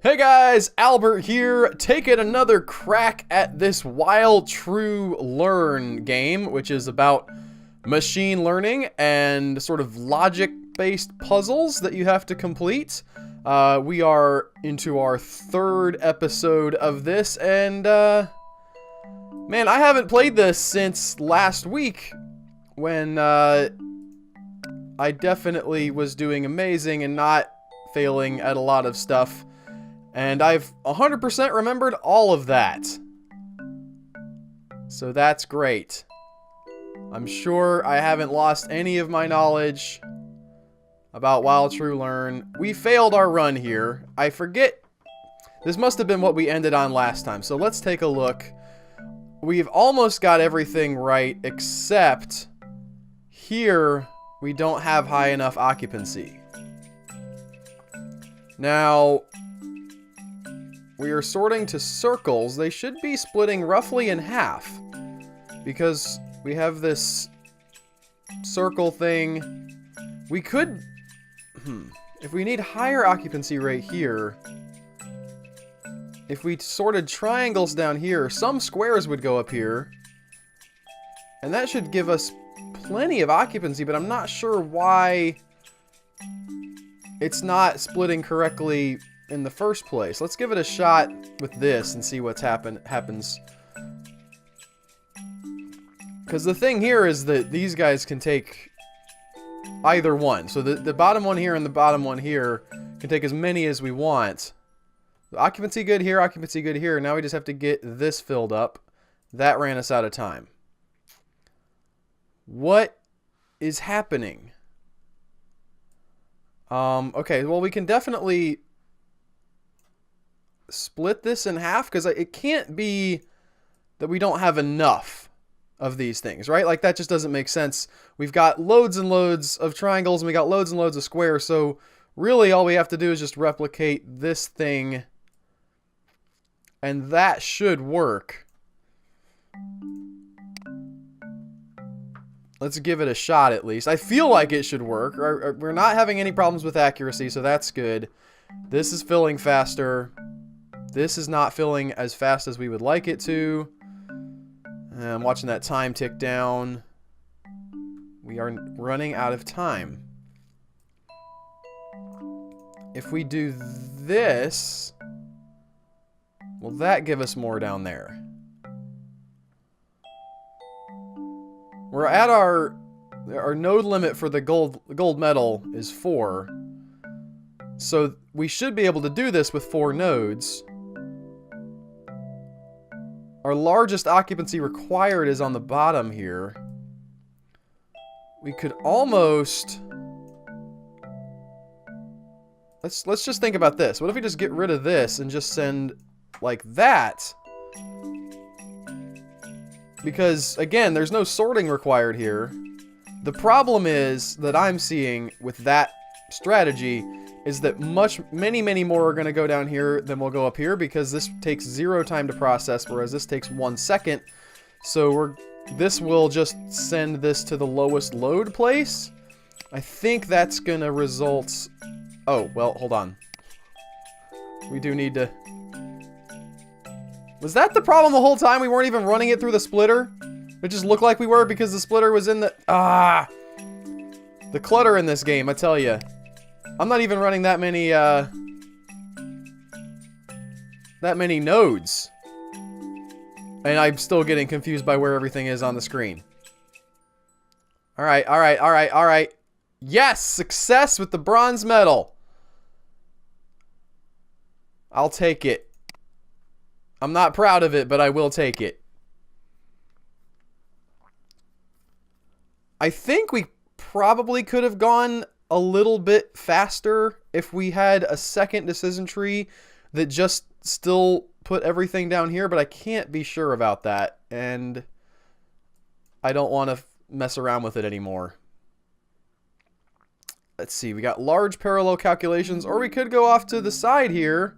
Hey guys, Albert here, taking another crack at this While True Learn game, which is about machine learning and sort of logic-based puzzles that you have to complete. We are into our third episode of this, and man, I haven't played this since last week, when I definitely was doing amazing and not failing at a lot of stuff. And I've 100% remembered all of that. So that's great. I'm sure I haven't lost any of my knowledge about While True Learn. We failed our run here. I forget. This must have been what we ended on last time. So let's take a look. We've almost got everything right, except here we don't have high enough occupancy. Now, we are sorting to circles. They should be splitting roughly in half, because we have this circle thing. We could, if we need higher occupancy rate here, if we sorted triangles down here, some squares would go up here, and that should give us plenty of occupancy, but I'm not sure why it's not splitting correctly in the first place. Let's give it a shot with this and see what's happens. Because the thing here is that these guys can take either one. So the bottom one here and the bottom one here can take as many as we want. Occupancy good here, occupancy good here. Now we just have to get this filled up. That ran us out of time. What is happening? Okay, well, we can definitely split this in half, because it can't be that we don't have enough of these things, right? Like, that just doesn't make sense. We've got loads and loads of triangles, and we got loads and loads of squares, so really all we have to do is just replicate this thing, and that should work. Let's give it a shot at least. I feel like it should work. We're not having any problems with accuracy, so that's good. This is filling faster. This is not filling as fast as we would like it to. I'm watching that time tick down. We are running out of time. If we do this, will that give us more down there? We're at our node limit for the gold medal is 4. So we should be able to do this with 4 nodes. Our largest occupancy required is on the bottom here. We could almost... Let's just think about this. What if we just get rid of this and just send like that? Because, again, there's no sorting required here. The problem is that I'm seeing with that strategy is that many more are going to go down here than will go up here, because this takes 0 time to process, whereas this takes 1 second. So this will just send this to the lowest load place. I think that's going to result... Oh, well, hold on. We do need to... Was that the problem the whole time? We weren't even running it through the splitter? It just looked like we were because the splitter was in the... Ah! The clutter in this game, I tell you. I'm not even running that many nodes. And I'm still getting confused by where everything is on the screen. Alright. Yes! Success with the bronze medal! I'll take it. I'm not proud of it, but I will take it. I think we probably could have gone a little bit faster if we had a second decision tree that just still put everything down here, but I can't be sure about that, and I don't want to mess around with it anymore. Let's see, we got large parallel calculations, or we could go off to the side here.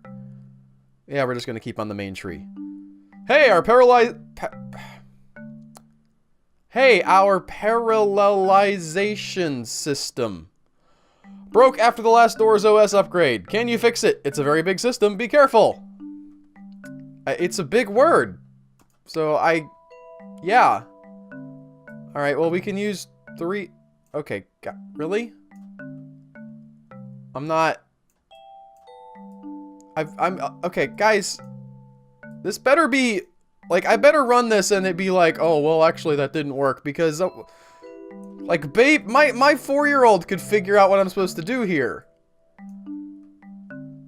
Yeah, we're just going to keep on the main tree. Hey, our parallelization system. Broke after the last Doors OS upgrade. Can you fix it? It's a very big system. Be careful. It's a big word. So yeah. Alright, well, we can use 3... Okay, really? I'm not... I'm... Okay, guys. This better be... Like, I better run this and it be like, oh, well, actually, that didn't work. Because, like, babe, my 4-year-old could figure out what I'm supposed to do here.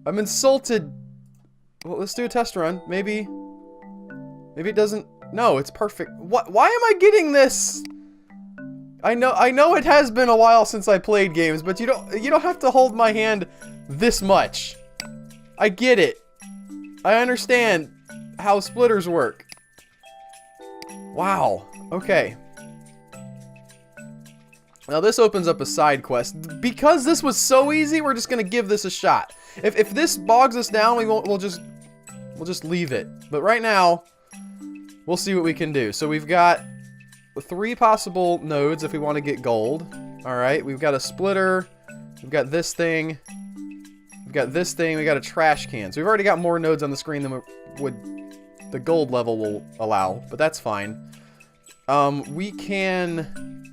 I'm insulted. Well, let's do a test run. Maybe it doesn't... No, it's perfect. What? Why am I getting this? I know it has been a while since I played games, but you don't have to hold my hand this much. I get it. I understand how splitters work. Wow. Okay. Now this opens up a side quest. Because this was so easy, we're just gonna give this a shot. If this bogs us down, we'll just leave it. But right now, we'll see what we can do. So we've got 3 possible nodes if we want to get gold. Alright, we've got a splitter. We've got this thing. We've got this thing. We've got a trash can. So we've already got more nodes on the screen than the gold level will allow. But that's fine. We can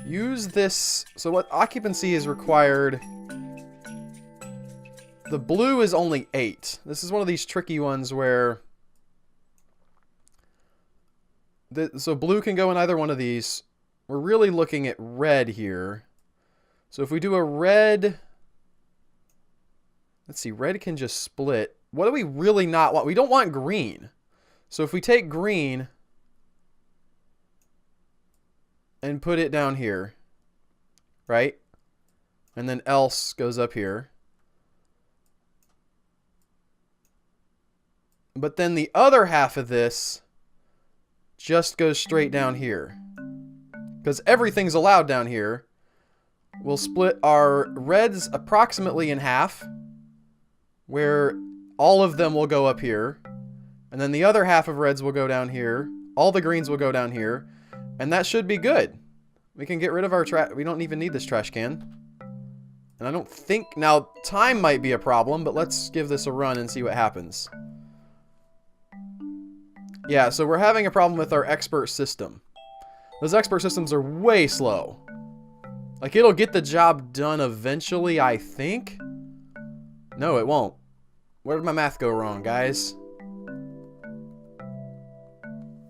use this. So what occupancy is required... The blue is only 8. This is one of these tricky ones where... So blue can go in either one of these. We're really looking at red here. So if we do a red... Let's see, red can just split. What do we really not want? We don't want green. So if we take green and put it down here, right? And then else goes up here. But then the other half of this just goes straight down here. Because everything's allowed down here. We'll split our reds approximately in half, where all of them will go up here. And then the other half of reds will go down here. All the greens will go down here. And that should be good. We can get rid of our trash. We don't even need this trash can. And I don't think... Now, time might be a problem, but let's give this a run and see what happens. Yeah, so we're having a problem with our expert system. Those expert systems are way slow. Like, it'll get the job done eventually, I think. No, it won't. Where did my math go wrong, guys?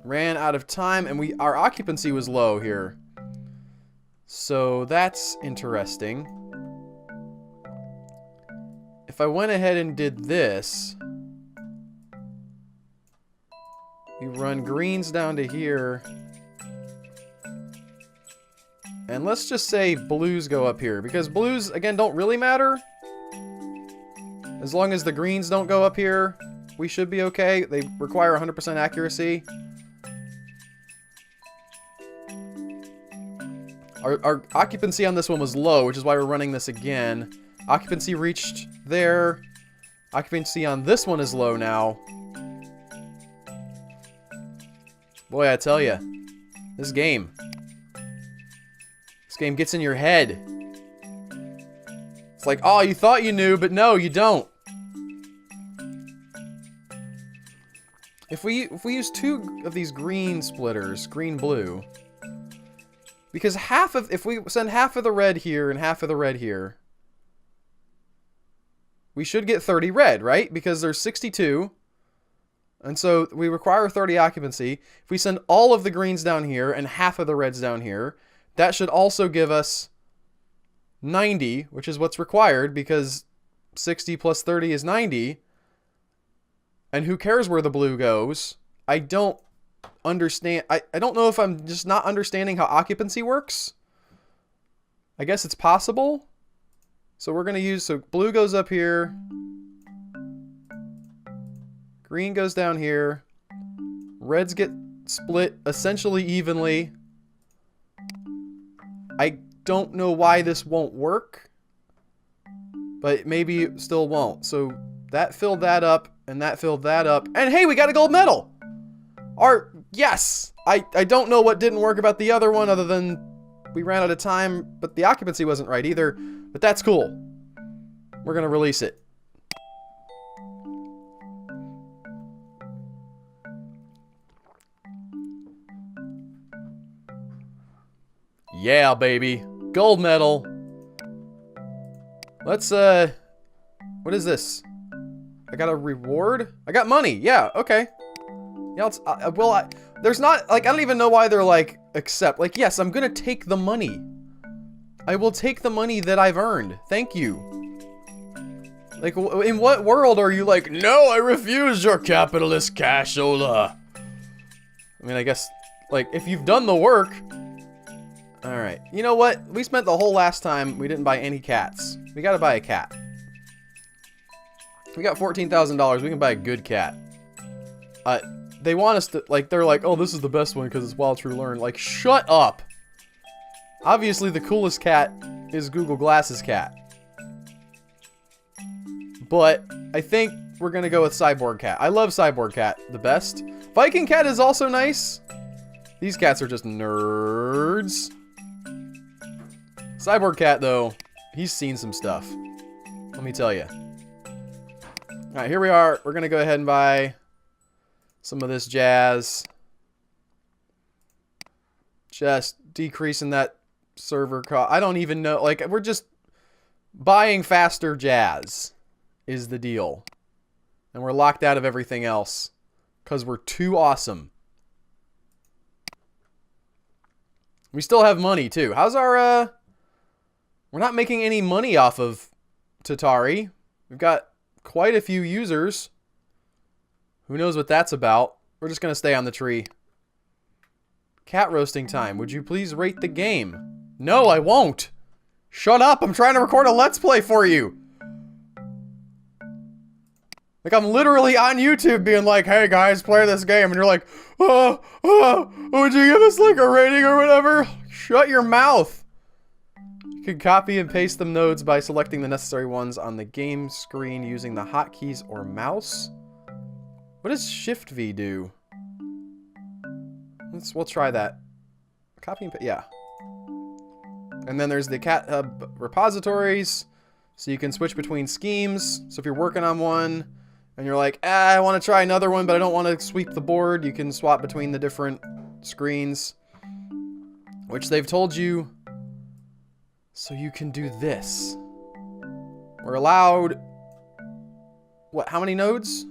Ran out of time, and our occupancy was low here. So that's interesting. If I went ahead and did this... You run greens down to here. And let's just say blues go up here. Because blues, again, don't really matter. As long as the greens don't go up here, we should be okay. They require 100% accuracy. Our occupancy on this one was low, which is why we're running this again. Occupancy reached there. Occupancy on this one is low now. Boy, I tell ya, this game gets in your head. It's like, oh, you thought you knew, but no, you don't. If we use 2 of these green splitters, green-blue, because if we send half of the red here and half of the red here, we should get 30 red, right? Because there's 62. And so we require 30 occupancy. If we send all of the greens down here and half of the reds down here, that should also give us 90, which is what's required because 60 plus 30 is 90. And who cares where the blue goes? I don't understand. I don't know if I'm just not understanding how occupancy works. I guess it's possible. So we're going to use, so blue goes up here. Green goes down here. Reds get split essentially evenly. I don't know why this won't work, but maybe it still won't. So that filled that up, and that filled that up. And hey, we got a gold medal! Yes! I don't know what didn't work about the other one other than we ran out of time, but the occupancy wasn't right either. But that's cool. We're gonna release it. Yeah, baby. Gold medal. Let's, what is this? I got a reward? I got money. Yeah, okay. Yeah, there's not, like, I don't even know why they're like, accept. Like, yes, I'm gonna take the money. I will take the money that I've earned. Thank you. Like, in what world are you like, no, I refuse your capitalist cashola? I mean, I guess, like, if you've done the work. Alright, you know what? We spent the whole last time, we didn't buy any cats. We gotta buy a cat. We got $14,000, we can buy a good cat. They want us to, like, they're like, oh, this is the best one because it's Wild True Learn. Like, shut up! Obviously, the coolest cat is Google Glass's cat. But I think we're gonna go with Cyborg Cat. I love Cyborg Cat the best. Viking Cat is also nice. These cats are just nerds. Cyborg Cat, though, he's seen some stuff. Let me tell you. Alright, here we are. We're gonna go ahead and buy some of this jazz. Just decreasing that server cost. I don't even know. Like, we're just buying faster jazz is the deal. And we're locked out of everything else because we're too awesome. We still have money, too. How's our, we're not making any money off of Tatari. We've got quite a few users. Who knows what that's about? We're just going to stay on the tree. Cat roasting time. Would you please rate the game? No, I won't. Shut up. I'm trying to record a Let's Play for you. Like, I'm literally on YouTube being like, hey guys, play this game. And you're like, would you give us like a rating or whatever? Shut your mouth. You can copy and paste the nodes by selecting the necessary ones on the game screen using the hotkeys or mouse. What does Shift V do? We'll try that. Copy and paste, yeah. And then there's the Cat Hub repositories, so you can switch between schemes. So if you're working on one, and you're like, I want to try another one, but I don't want to sweep the board, you can swap between the different screens, which they've told you, so you can do this. We're allowed, what, how many nodes?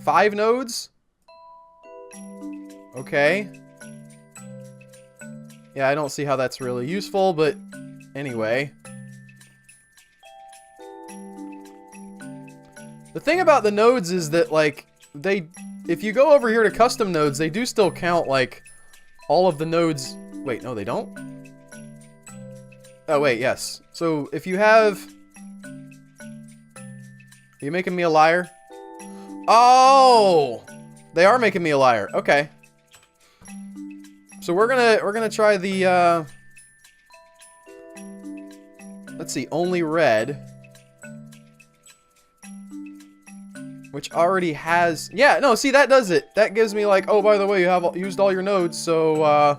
5 nodes? Okay. Yeah, I don't see how that's really useful, but anyway. The thing about the nodes is that, like, if you go over here to custom nodes, they do still count, like, all of the nodes. Wait, no, they don't? Oh, wait, yes. So, if you have... Are you making me a liar? Oh! They are making me a liar. Okay. So we're gonna try the, let's see, only red. Which already has... Yeah, no, see, that does it. That gives me, like, oh, by the way, you have used all your nodes, so,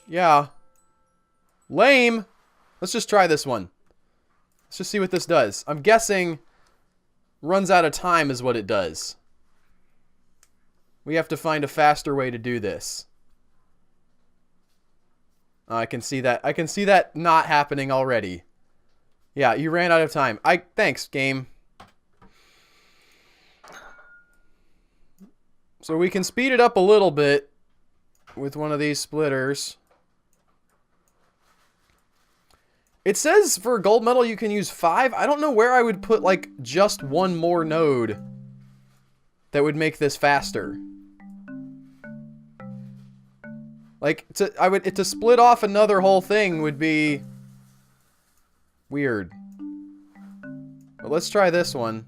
yeah. Lame. Let's just try this one. Let's just see what this does. I'm guessing runs out of time is what it does. We have to find a faster way to do this. I can see that. I can see that not happening already. Yeah, you ran out of time. Thanks, game. So we can speed it up a little bit with one of these splitters. It says for gold medal you can use 5. I don't know where I would put, like, just one more node that would make this faster. Like, to split off another whole thing would be weird. But let's try this one.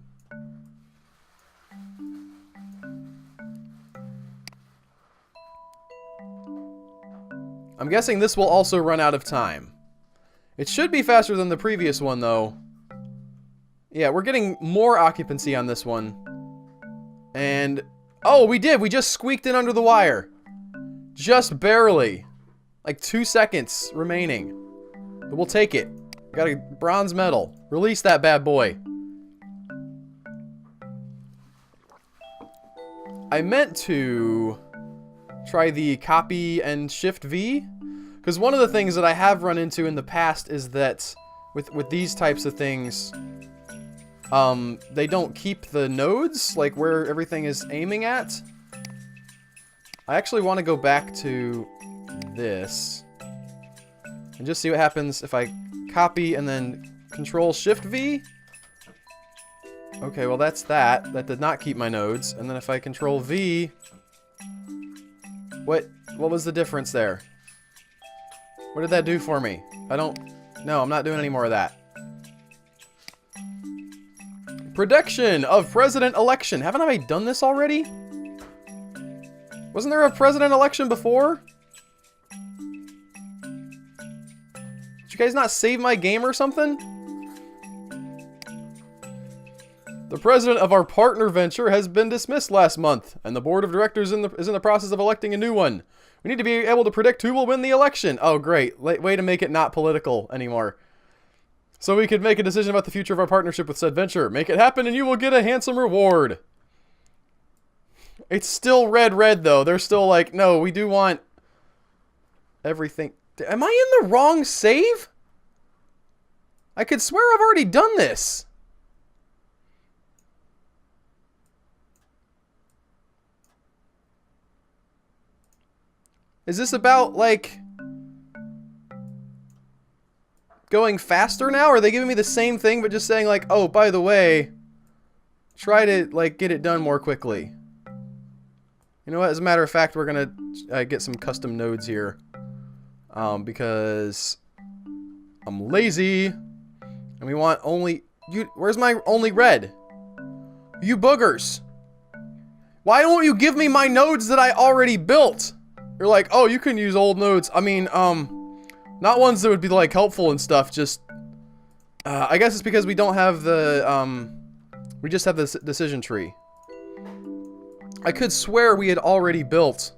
I'm guessing this will also run out of time. It should be faster than the previous one, though. Yeah, we're getting more occupancy on this one. And... oh, we did! We just squeaked in under the wire. Just barely. Like 2 seconds remaining. But we'll take it. Got a bronze medal. Release that bad boy. I meant to try the copy and shift V. Because one of the things that I have run into in the past is that with these types of things, they don't keep the nodes, like where everything is aiming at. I actually want to go back to this and just see what happens if I copy and then Control Shift V. Okay, well that's that. That did not keep my nodes. And then if I Control V, what was the difference there? What did that do for me? No, I'm not doing any more of that. Prediction of president election. Haven't I done this already? Wasn't there a president election before? Did you guys not save my game or something? The president of our partner venture has been dismissed last month, and the board of directors is in the process of electing a new one. We need to be able to predict who will win the election. Oh, great. Way to make it not political anymore. So we could make a decision about the future of our partnership with said venture. Make it happen and you will get a handsome reward. It's still red, though. They're still like, no, we do want everything. Am I in the wrong save? I could swear I've already done this. Is this about, like, going faster now? Or are they giving me the same thing, but just saying, like, oh, by the way, try to, like, get it done more quickly. You know what? As a matter of fact, we're going to get some custom nodes here. Because I'm lazy. And we want only... Where's my only red? You boogers. Why don't you give me my nodes that I already built? You're like, oh, you can use old nodes. I mean, not ones that would be, like, helpful and stuff, just... I guess it's because we don't have the, we just have the decision tree. I could swear we had already built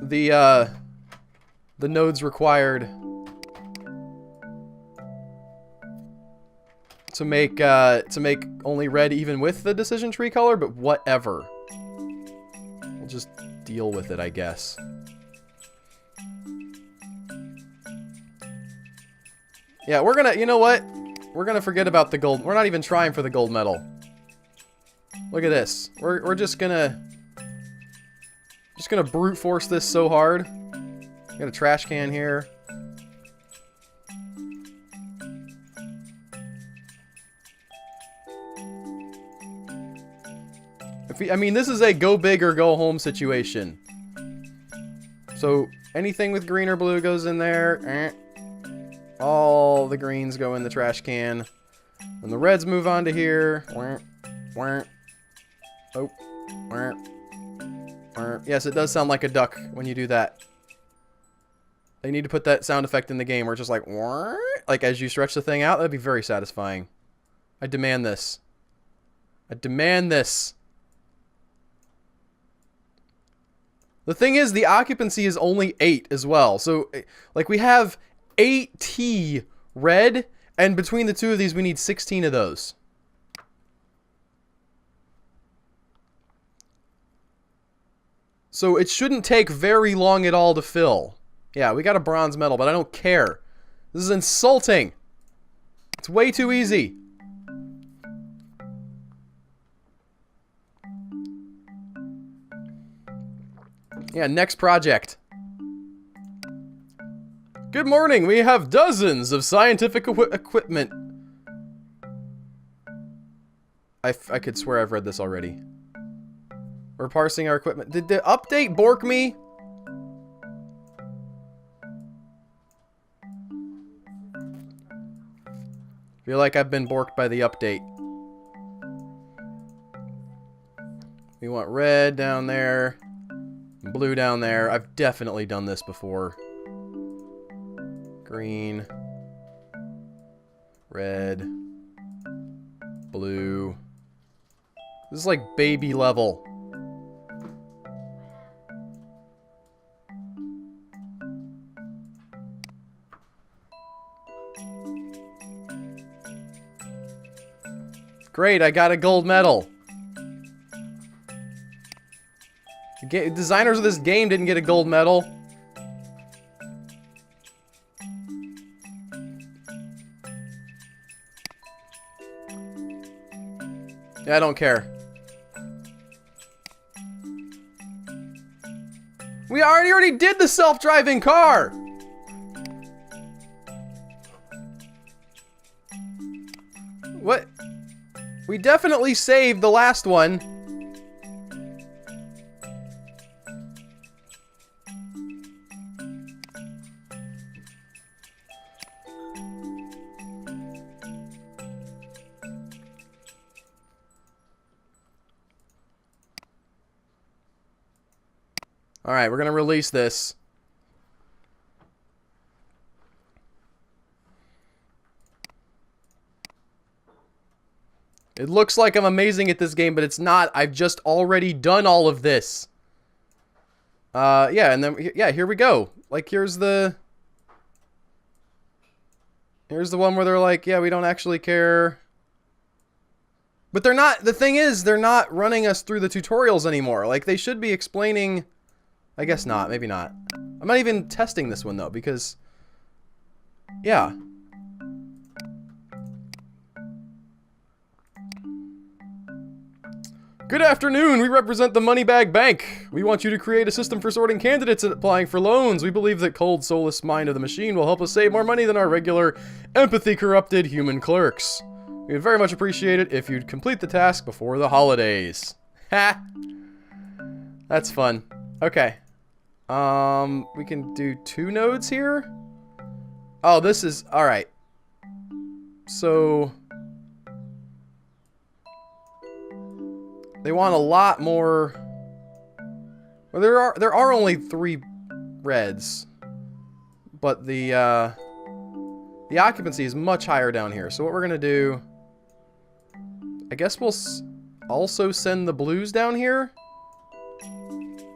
the nodes required to make only red even with the decision tree color, but whatever. We'll just deal with it, I guess. Yeah, we're gonna, you know what? We're gonna forget about the gold. We're not even trying for the gold medal. Look at this. We're just gonna brute force this so hard. Got a trash can here. I mean, this is a go big or go home situation. So anything with green or blue goes in there. All the greens go in the trash can. And the reds move on to here. Oh. Yes, it does sound like a duck when you do that. They need to put that sound effect in the game where it's just like as you stretch the thing out. That'd be very satisfying. I demand this. I demand this. The thing is, the occupancy is only 8 as well. So, like, we have 8T red, and between the two of these, we need 16 of those. So it shouldn't take very long at all to fill. Yeah, we got a bronze medal, but I don't care. This is insulting. It's way too easy. Yeah, next project. Good morning. We have dozens of scientific equipment. I could swear I've read this already. We're parsing our equipment. Did the update bork me? Feel like I've been borked by the update. We want red down there. Blue down there. I've definitely done this before. Green. Red. Blue. This is like baby level. Great, I got a gold medal. Designers of this game didn't get a gold medal. Yeah, I don't care. We already did the self-driving car! What? We definitely saved the last one. Alright, we're gonna release this. It looks like I'm amazing at this game, but it's not. I've just already done all of this. Yeah, and then, yeah, here we go. Like, here's the one where they're like, yeah, we don't actually care. But they're not, the thing is, they're not running us through the tutorials anymore. Like, they should be explaining, I guess not, maybe not. I'm not even testing this one, though, because, yeah. Good afternoon, we represent the Moneybag Bank. We want you to create a system for sorting candidates and applying for loans. We believe that cold, soulless mind of the machine will help us save more money than our regular, empathy-corrupted human clerks. We would very much appreciate it if you'd complete the task before the holidays. Ha! That's fun. Okay. We can do 2 nodes here? Oh, this is... Alright. So... They want a lot more... Well, there are only 3 reds. But the occupancy is much higher down here. So what we're gonna do... I guess we'll also send the blues down here.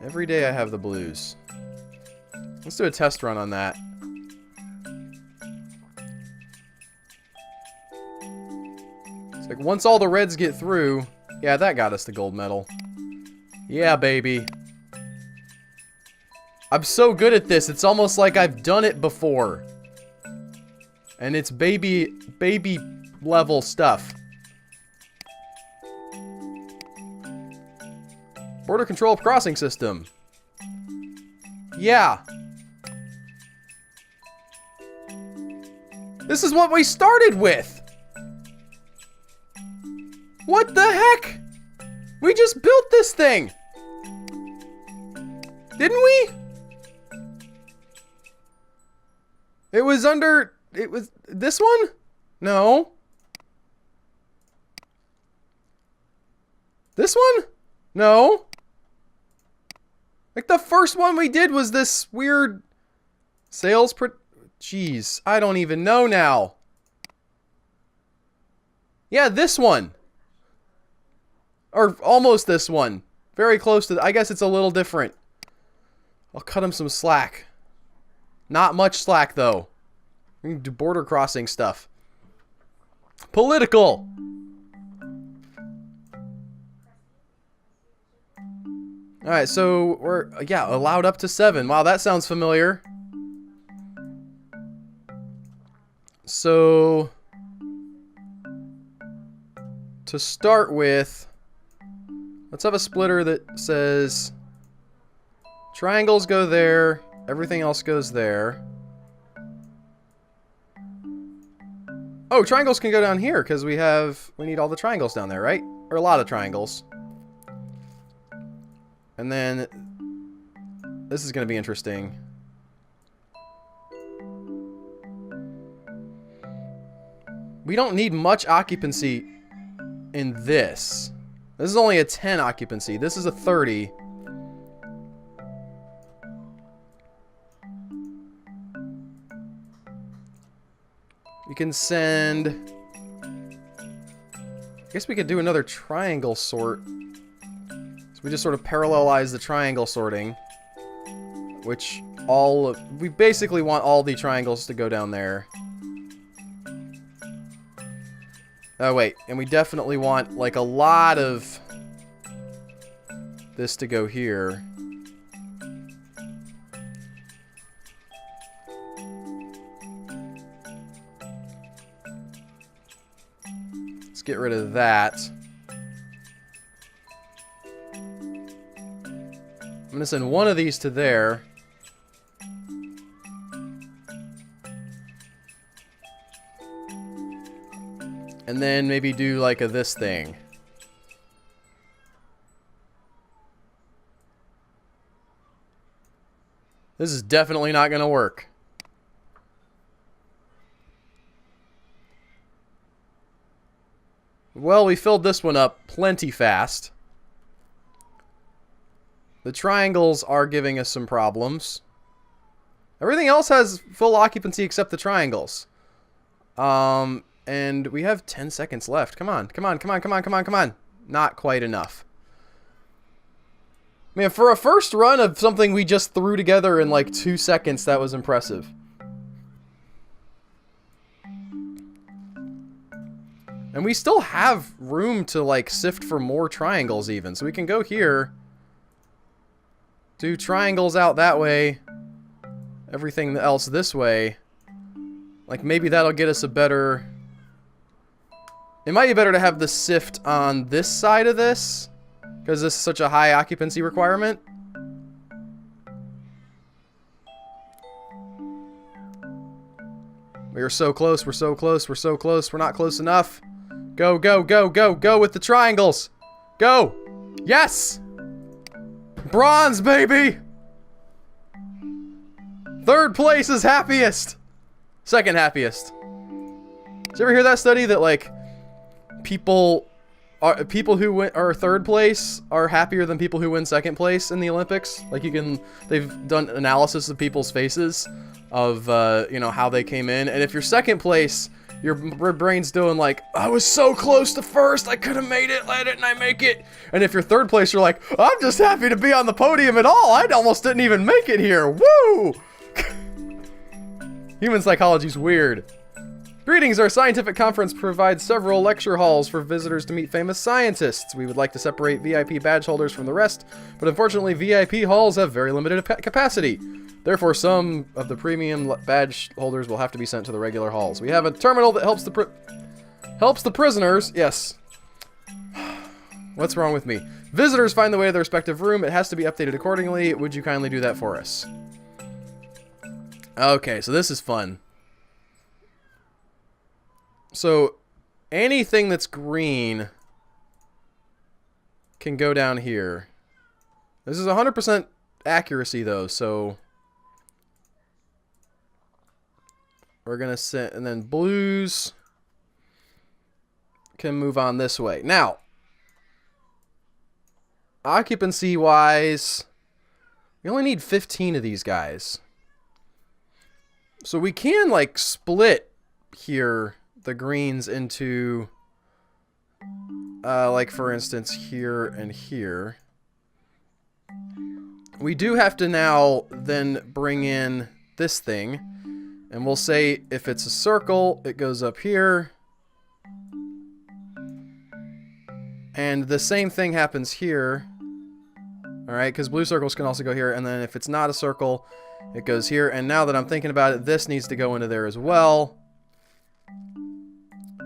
Every day I have the blues. Let's do a test run on that. It's like once all the reds get through... Yeah, that got us the gold medal. Yeah, baby. I'm so good at this, it's almost like I've done it before. And it's baby level stuff. Border control crossing system. Yeah. This is what we started with! What the heck? We just built this thing! Didn't we? It was under... It was... This one? No. This one? No. Like, the first one we did was this weird... Sales... Jeez, I don't even know now. Yeah, this one. Or almost this one. Very close to... I guess it's a little different. I'll cut him some slack. Not much slack, though. We can do border crossing stuff. Political! Alright, so we're... Yeah, allowed up to 7. Wow, that sounds familiar. So... To start with... Let's have a splitter that says... Triangles go there, everything else goes there. Oh, triangles can go down here, because we need all the triangles down there, right? Or a lot of triangles. And then... This is going to be interesting. We don't need much occupancy in this. This is only a 10 occupancy. This is a 30. We can send... I guess we could do another triangle sort. So we just sort of parallelize the triangle sorting. Which we basically want all the triangles to go down there. Oh, wait. And we definitely want, like, a lot of this to go here. Let's get rid of that. I'm going to send one of these to there. And then maybe do like a this thing. This is definitely not going to work. Well, we filled this one up plenty fast. The triangles are giving us some problems. Everything else has full occupancy except the triangles. And we have 10 seconds left. Come on, come on, come on, come on, come on, come on. Not quite enough. Man, for a first run of something we just threw together in like 2 seconds, that was impressive. And we still have room to like sift for more triangles even. So we can go here. Do triangles out that way. Everything else this way. Like maybe that'll get us a better... It might be better to have the sift on this side of this, because this is such a high occupancy requirement. We are so close, we're so close, we're so close, we're not close enough. Go, go, go, go, go with the triangles. Go! Yes! Bronze, baby! Third place is happiest! Second happiest. Did you ever hear that study that, like, people who are third place are happier than people who win second place in the Olympics? Like, they've done analysis of people's faces of, you know, how they came in. And if you're second place, your brain's doing like, I was so close to first, I could have made it, why didn't I make it? And if you're third place, you're like, I'm just happy to be on the podium at all. I almost didn't even make it here. Woo! Human psychology's weird. Greetings, our scientific conference provides several lecture halls for visitors to meet famous scientists. We would like to separate VIP badge holders from the rest, but unfortunately VIP halls have very limited capacity. Therefore, some of the premium badge holders will have to be sent to the regular halls. We have a terminal that helps the prisoners. Yes. What's wrong with me? Visitors find the way to their respective room. It has to be updated accordingly. Would you kindly do that for us? Okay, so this is fun. So, anything that's green can go down here. This is 100% accuracy, though, so... We're going to set... And then blues can move on this way. Now, occupancy-wise, we only need 15 of these guys. So we can, like, split here... the greens into, like for instance, here and here. We do have to now then bring in this thing, and we'll say if it's a circle, it goes up here. And the same thing happens here. Alright, because blue circles can also go here, and then if it's not a circle, it goes here. And now that I'm thinking about it, this needs to go into there as well.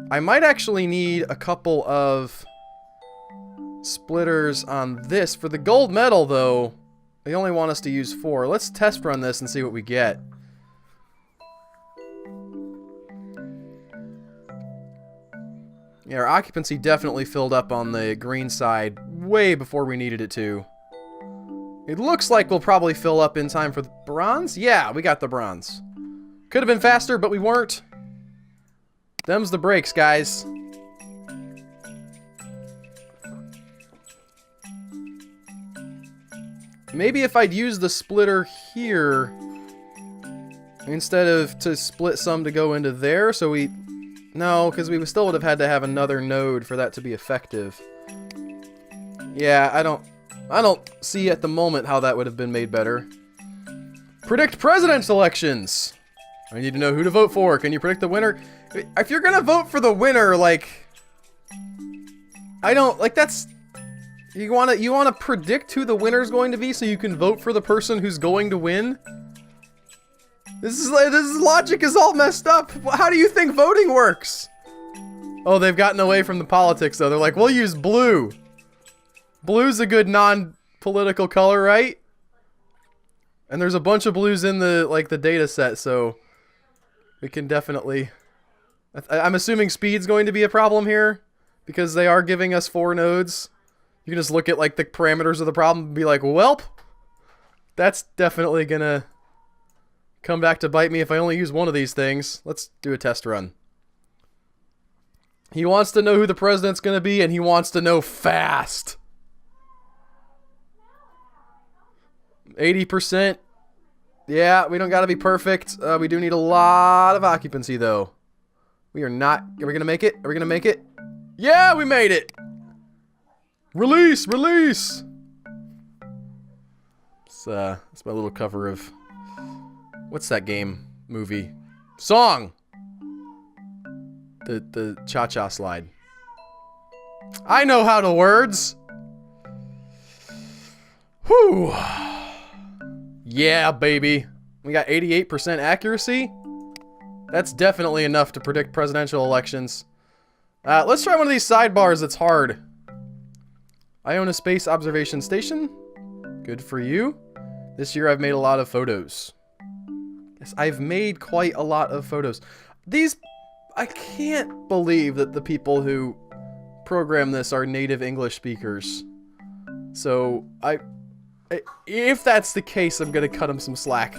I might actually need a couple of splitters on this. For the gold medal, though, they only want us to use 4. Let's test run this and see what we get. Yeah, our occupancy definitely filled up on the green side way before we needed it to. It looks like we'll probably fill up in time for the bronze. Yeah, we got the bronze. Could have been faster, but we weren't. Them's the breaks, guys. Maybe if I'd use the splitter here instead of to split some to go into there, so we... No, because we still would have had to have another node for that to be effective. Yeah, I don't see at the moment how that would have been made better. Predict president's elections! I need to know who to vote for. Can you predict the winner? If you're gonna vote for the winner, like, I don't like that's you want to predict who the winner's going to be so you can vote for the person who's going to win? This logic is all messed up. How do you think voting works? Oh, they've gotten away from the politics though. They're like, we'll use blue. Blue's a good non-political color, right? And there's a bunch of blues in the data set, so we can definitely... I'm assuming speed's going to be a problem here, because they are giving us 4 nodes. You can just look at like the parameters of the problem and be like, welp, that's definitely gonna come back to bite me if I only use one of these things. Let's do a test run. He wants to know who the president's gonna be, and he wants to know fast. 80%. Yeah, we don't gotta be perfect. We do need a lot of occupancy, though. We are not... Are we gonna make it? Are we gonna make it? Yeah, we made it! Release! Release! It's my little cover of... What's that game? Movie? Song! The cha-cha slide. I know how to words! Whew! Yeah, baby. We got 88% accuracy. That's definitely enough to predict presidential elections. Let's try one of these sidebars that's hard. I own a space observation station. Good for you. This year I've made a lot of photos. Yes, I've made quite a lot of photos. I can't believe that the people who program this are native English speakers. So, if that's the case, I'm gonna cut them some slack.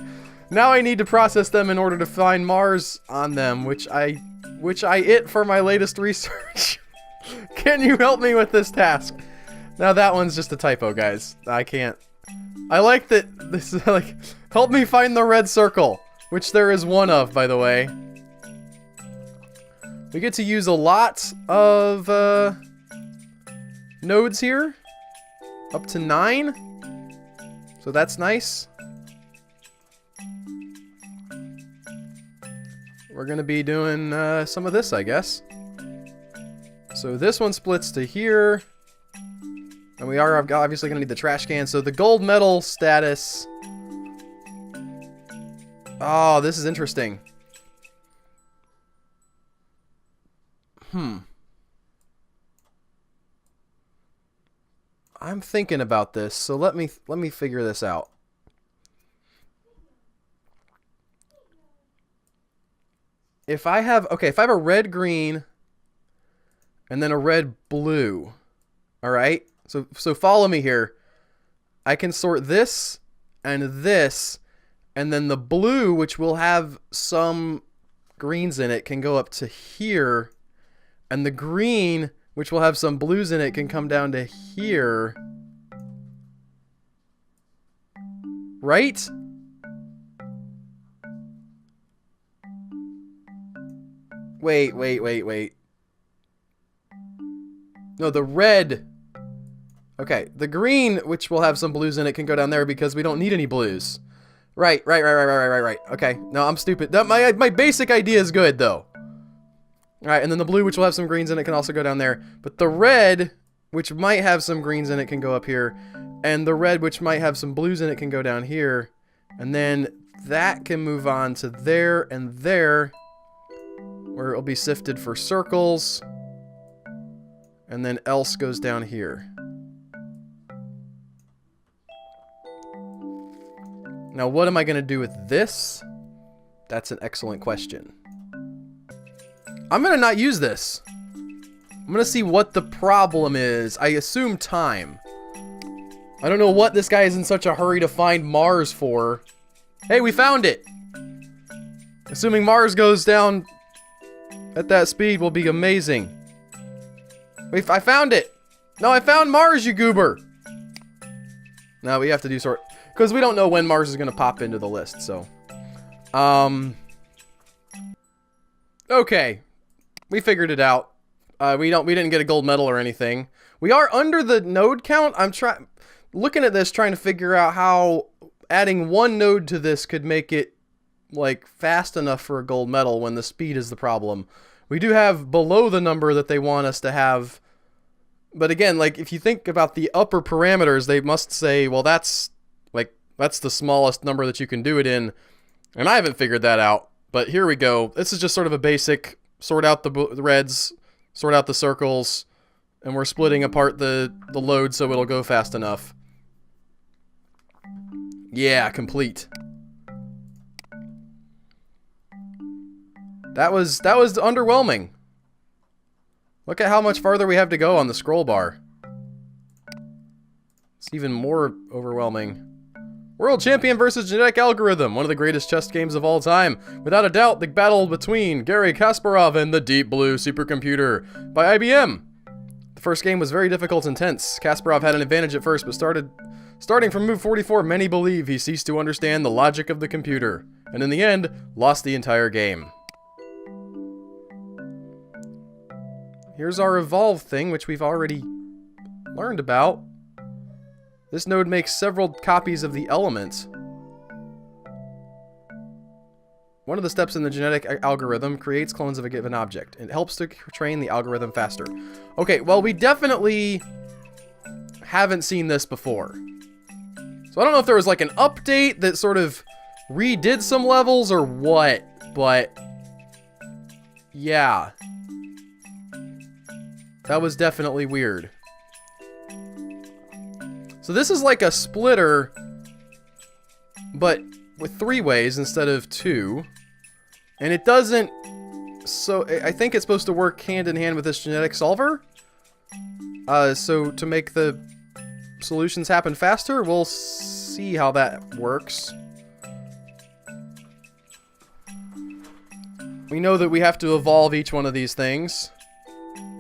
Now I need to process them in order to find Mars on them, which I it for my latest research. Can you help me with this task? Now that one's just a typo, guys. I can't. I like that this is like, help me find the red circle, which there is one of, by the way. We get to use a lot of nodes here, up to 9. So that's nice. We're gonna be doing some of this, I guess. So this one splits to here. And we are obviously gonna need the trash can. So the gold medal status. Oh, this is interesting. I'm thinking about this, so let me figure this out. If I have a red green and then a red blue, all right? So follow me here. I can sort this and this, and then the blue, which will have some greens in it, can go up to here, and the green, which will have some blues in it, can come down to here. Right? Wait. No, the red. Okay, the green, which will have some blues in it, can go down there because we don't need any blues. Right. Okay, no, I'm stupid. My basic idea is good, though. Alright, and then the blue, which will have some greens in it, can also go down there. But the red, which might have some greens in it, can go up here. And the red, which might have some blues in it, can go down here. And then that can move on to there and there, where it'll be sifted for circles. And then else goes down here. Now, what am I going to do with this? That's an excellent question. I'm going to not use this. I'm going to see what the problem is. I assume time. I don't know what this guy is in such a hurry to find Mars for. Hey, we found it! Assuming Mars goes down at that speed will be amazing. Wait, I found it! No, I found Mars, you goober! Now we have to do sort... Because we don't know when Mars is going to pop into the list, so... Okay. We figured it out. We didn't get a gold medal or anything. We are under the node count. I'm looking at this, trying to figure out how adding one node to this could make it, like, fast enough for a gold medal when the speed is the problem. We do have below the number that they want us to have But again, like, if you think about the upper parameters, they must say, well, that's the smallest number that you can do it in. And I haven't figured that out. But here we go. This is just sort of a basic sort out the reds, sort out the circles, and we're splitting apart the load so it'll go fast enough. Yeah, complete. That was underwhelming. Look at how much farther we have to go on the scroll bar. It's even more overwhelming. World Champion versus Genetic Algorithm, one of the greatest chess games of all time. Without a doubt, the battle between Garry Kasparov and the Deep Blue supercomputer by IBM. The first game was very difficult and tense. Kasparov had an advantage at first, but starting from move 44, many believe he ceased to understand the logic of the computer, and in the end, lost the entire game. Here's our evolve thing, which we've already learned about. This node makes several copies of the element. One of the steps in the genetic algorithm creates clones of a given object. It helps to train the algorithm faster. Okay, well, we definitely haven't seen this before. So I don't know if there was like an update that sort of redid some levels or what, but yeah. That was definitely weird. So this is like a splitter, but with 3 ways instead of 2. And it doesn't... So I think it's supposed to work hand in hand with this genetic solver. So to make the solutions happen faster, we'll see how that works. We know that we have to evolve each one of these things.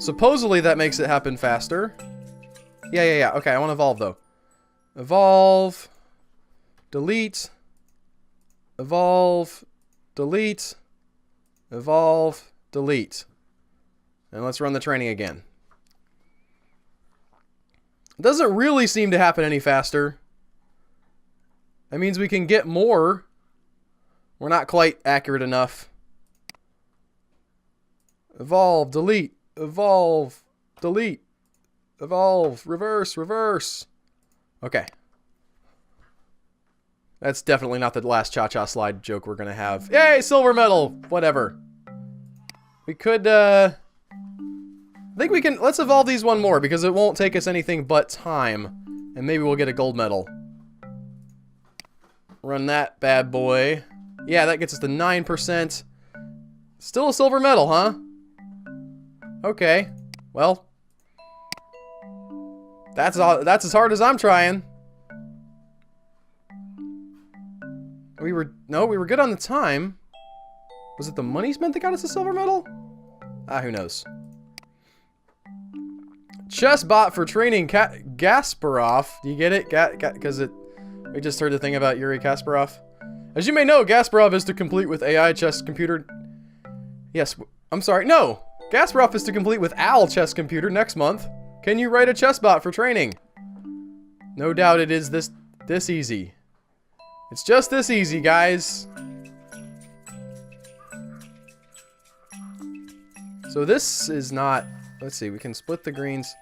Supposedly that makes it happen faster. Yeah. Okay, I want to evolve though. Evolve. Delete. Evolve. Delete. Evolve. Delete. And let's run the training again. It doesn't really seem to happen any faster. That means we can get more. We're not quite accurate enough. Evolve. Delete. Evolve, delete, evolve, reverse, reverse. Okay. That's definitely not the last cha-cha slide joke we're gonna have. Yay, silver medal! Whatever. We could, I think we can, let's evolve these one more, because it won't take us anything but time. And maybe we'll get a gold medal. Run that bad boy. Yeah, that gets us to 9%. Still a silver medal, huh? Okay, well, that's as hard as I'm trying. We were good on the time. Was it the money spent that got us a silver medal? Who knows. Chess bot for training Kasparov. Do you get it? Because we just heard the thing about Yuri Kasparov. As you may know, Kasparov is to complete with AI chess computer. Yes, I'm sorry, no. Kasparov is to complete with AL chess computer next month. Can you write a chess bot for training? No doubt it is this easy. It's just this easy, guys. So this is not... Let's see, we can split the greens.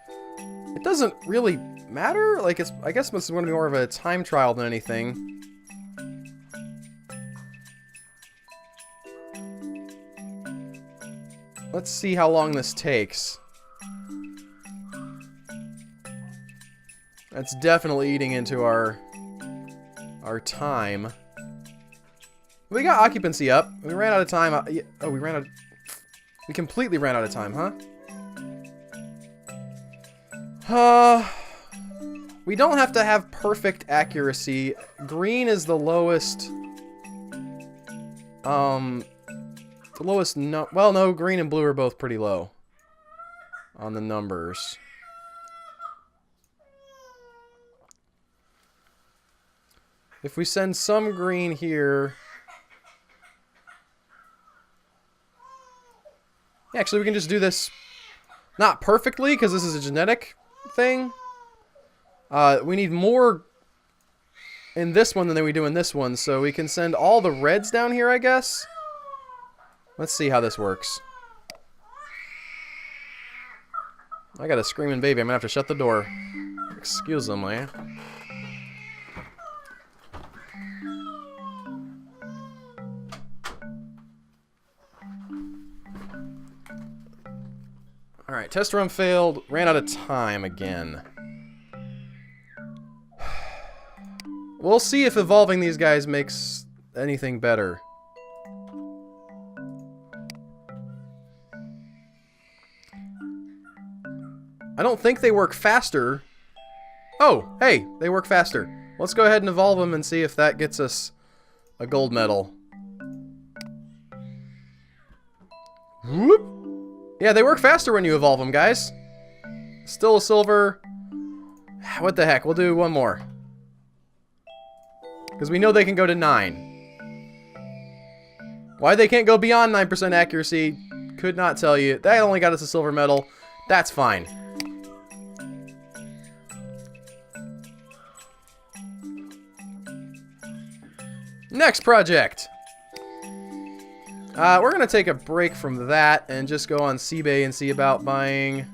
It doesn't really matter. Like, I guess this is going to be more of a time trial than anything. Let's see how long this takes. That's definitely eating into our time. We got occupancy up. We ran out of time. Oh, we completely ran out of time, huh? We don't have to have perfect accuracy. Green is the lowest. The lowest, well, no, green and blue are both pretty low on the numbers. If we send some green here... Yeah, actually, we can just do this not perfectly, because this is a genetic thing. We need more in this one than we do in this one, so we can send all the reds down here, I guess. Let's see how this works. I got a screaming baby. I'm gonna have to shut the door. Excuse me. Alright, test run failed. Ran out of time again. We'll see if evolving these guys makes anything better. I don't think they work faster. Oh, hey, they work faster. Let's go ahead and evolve them and see if that gets us a gold medal. Whoop! Yeah, they work faster when you evolve them, guys. Still a silver. What the heck? We'll do one more. Because we know they can go to 9. Why they can't go beyond 9% accuracy, could not tell you. That only got us a silver medal. That's fine. Next project. We're going to take a break from that and just go on eBay and see about buying...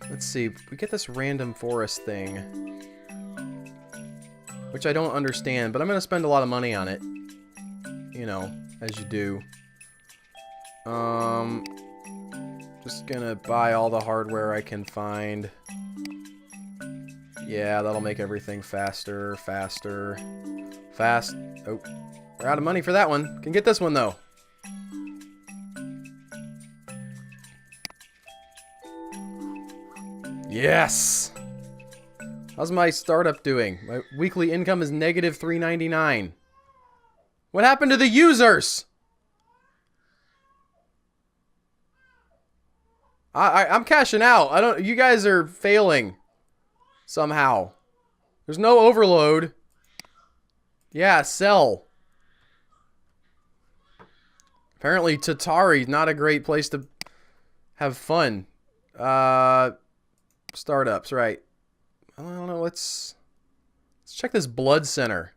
Let's see. We get this random forest thing, which I don't understand, but I'm going to spend a lot of money on it. You know, as you do. Just going to buy all the hardware I can find. Yeah, that'll make everything faster. Oh, we're out of money for that one. Can get this one, though. Yes! How's my startup doing? My weekly income is negative $3.99. What happened to the users? I'm cashing out. I don't. You guys are failing somehow. There's no overload. Yeah, sell. Apparently, Tatari, not a great place to have fun. Startups, right? I don't know. Let's check this blood center.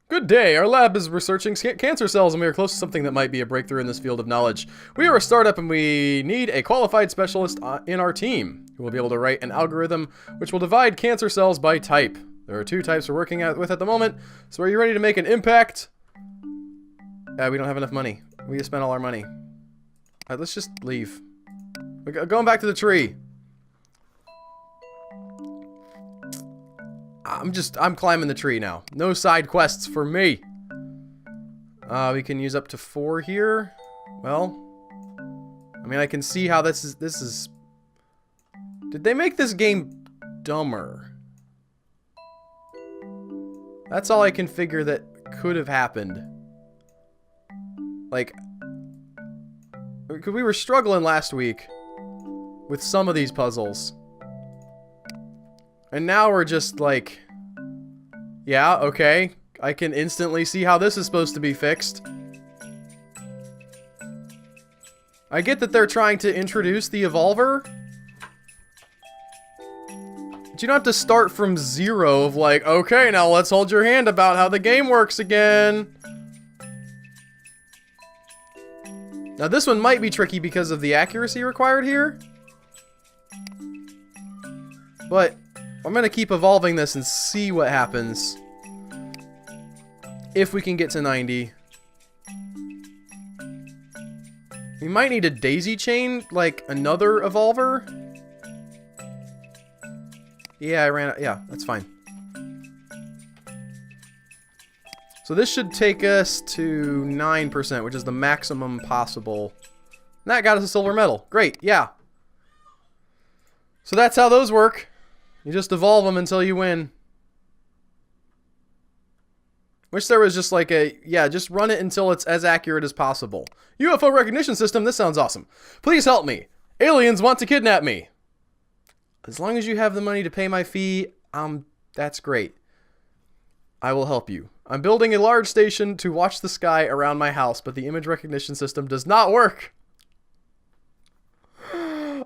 Good day. Our lab is researching cancer cells, and we are close to something that might be a breakthrough in this field of knowledge. We are a startup, and we need a qualified specialist in our team who will be able to write an algorithm which will divide cancer cells by type. There are 2 types we're working with at the moment. So are you ready to make an impact? We don't have enough money. We just spent all our money. Let's just leave. We're going back to the tree. I'm climbing the tree now. No side quests for me. We can use up to 4 here. Well, I mean, I can see how this is. Did they make this game dumber? That's all I can figure that could have happened. Like, because we were struggling last week with some of these puzzles. And now we're just like, yeah, okay. I can instantly see how this is supposed to be fixed. I get that they're trying to introduce the evolver. But you don't have to start from 0 of like, okay, now let's hold your hand about how the game works again. Now this one might be tricky because of the accuracy required here. But I'm going to keep evolving this and see what happens. If we can get to 90. We might need a daisy chain, like another evolver. Yeah, I ran out. Yeah, that's fine. So this should take us to 9%, which is the maximum possible. And that got us a silver medal. Great, yeah. So that's how those work. You just evolve them until you win. Wish there was just like a, yeah, just run it until it's as accurate as possible. UFO recognition system, this sounds awesome. Please help me. Aliens want to kidnap me. As long as you have the money to pay my fee, that's great. I will help you. I'm building a large station to watch the sky around my house, but the image recognition system does not work.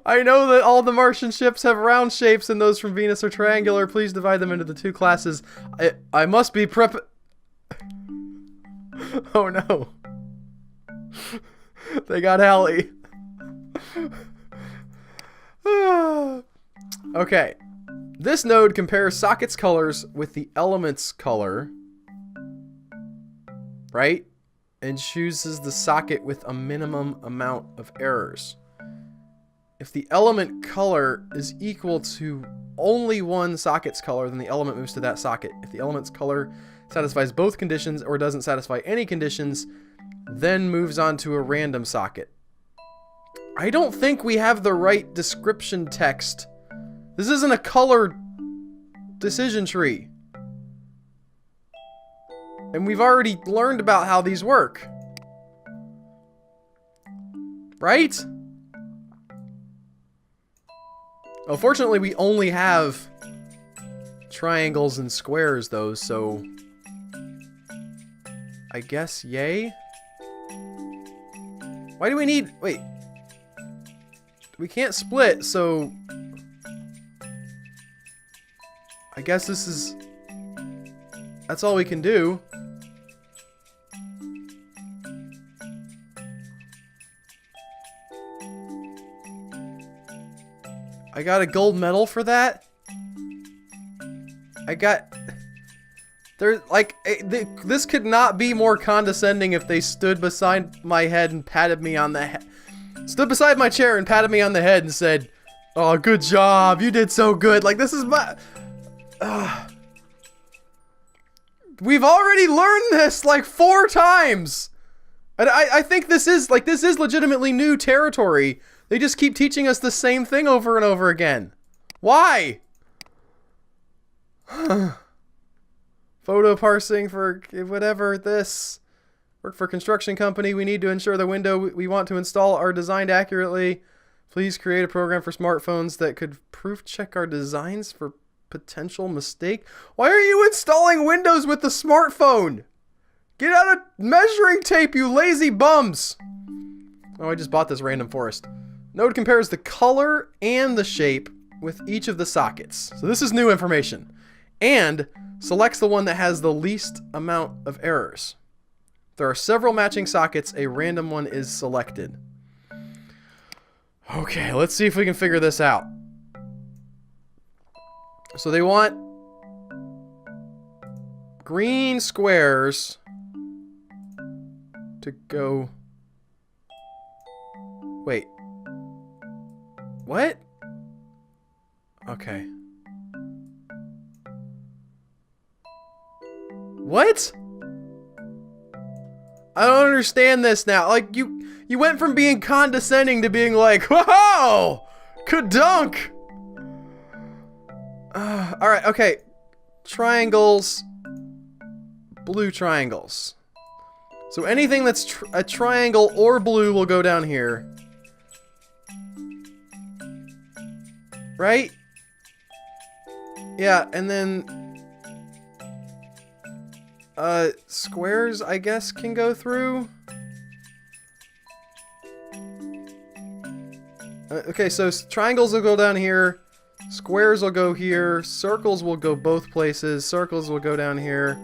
I know that all the Martian ships have round shapes and those from Venus are triangular. Please divide them into the 2 classes. I must be Oh no. They got Hallie. Okay. This node compares sockets colors with the element's color. Right? And chooses the socket with a minimum amount of errors. If the element color is equal to only one socket's color, then the element moves to that socket. If the element's color satisfies both conditions or doesn't satisfy any conditions, then moves on to a random socket. I don't think we have the right description text. This isn't a color decision tree. And we've already learned about how these work. Right? Well, fortunately, we only have triangles and squares, though, so I guess yay? Why do we need... Wait. We can't split, so I guess this is... That's all we can do. I got a gold medal for that? I got... There's like... This could not be more condescending if they stood beside my head and patted me on the head. Stood beside my chair and patted me on the head and said, "Oh, good job. You did so good." Like, this is my... We've already learned this like 4 times. And I think this is legitimately new territory. They just keep teaching us the same thing over and over again. Why? Photo parsing for whatever this. Work for construction company. We need to ensure the window we want to install are designed accurately. Please create a program for smartphones that could proof check our designs for potential mistake. Why are you installing Windows with the smartphone? Get out a measuring tape, you lazy bums. Oh, I just bought this random forest. Node compares the color and the shape with each of the sockets. So this is new information. And selects the one that has the least amount of errors. There are several matching sockets. A random one is selected. Okay, let's see if we can figure this out. So they want green squares to go... Wait. What? Okay. What? I don't understand this now. Like, you went from being condescending to being like, whoa! Kadunk! Alright, okay. Triangles. Blue triangles. So anything that's a triangle or blue will go down here. Right? Yeah, and then... squares, I guess, can go through. Okay, so triangles will go down here. Squares will go here. Circles will go both places. Circles will go down here.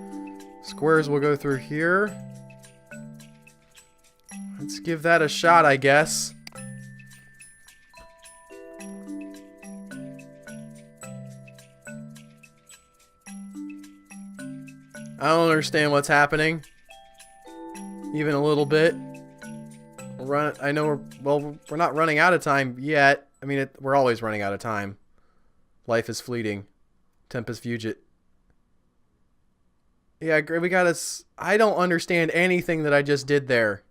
Squares will go through here. Let's give that a shot, I guess. I don't understand what's happening. Even a little bit. I know we're not running out of time yet. I mean, we're always running out of time. Life is fleeting. Tempus fugit. Yeah, we gotta... I don't understand anything that I just did there.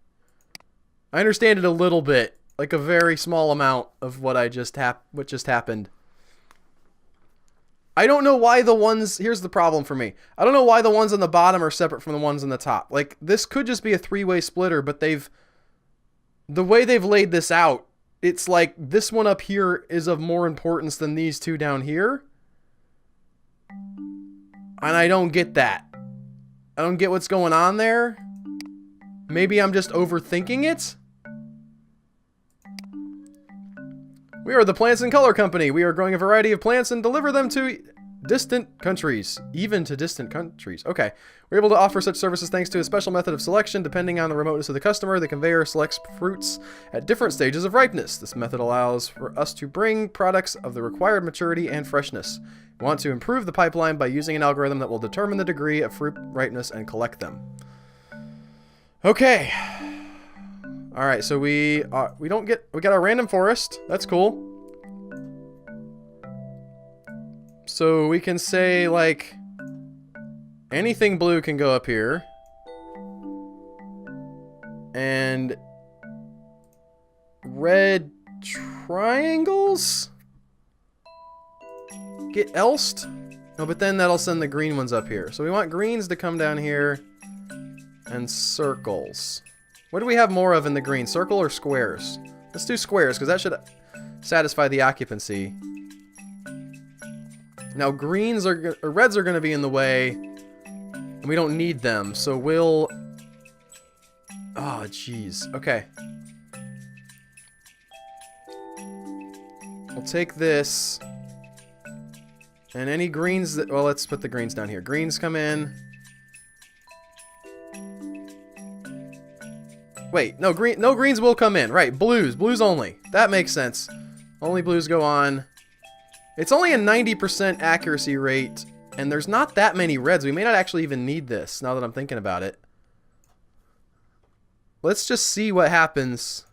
I understand it a little bit. Like a very small amount of what what just happened. I don't know why the ones... Here's the problem for me. I don't know why the ones on the bottom are separate from the ones on the top. Like, this could just be a 3-way splitter, but the way they've laid this out, it's like this one up here is of more importance than these two down here. And I don't get that. I don't get what's going on there. Maybe I'm just overthinking it. We are the Plants and Color Company. We are growing a variety of plants and deliver them to distant countries. Even to distant countries. Okay. We're able to offer such services thanks to a special method of selection. Depending on the remoteness of the customer, the conveyor selects fruits at different stages of ripeness. This method allows for us to bring products of the required maturity and freshness. We want to improve the pipeline by using an algorithm that will determine the degree of fruit ripeness and collect them. Okay. All right, so we got our random forest. That's cool. So we can say, like, anything blue can go up here. And red triangles get elsed? No, but then that'll send the green ones up here. So we want greens to come down here and circles. What do we have more of in the green? Circle or squares? Let's do squares, because that should satisfy the occupancy. Now reds are going to be in the way, and we don't need them, so we'll... Oh, jeez. Okay. We'll take this, and any greens that... Well, let's put the greens down here. Greens come in. Wait, no greens will come in. Right, blues only. That makes sense. Only blues go on. It's only a 90% accuracy rate, and there's not that many reds. We may not actually even need this, now that I'm thinking about it. Let's just see what happens.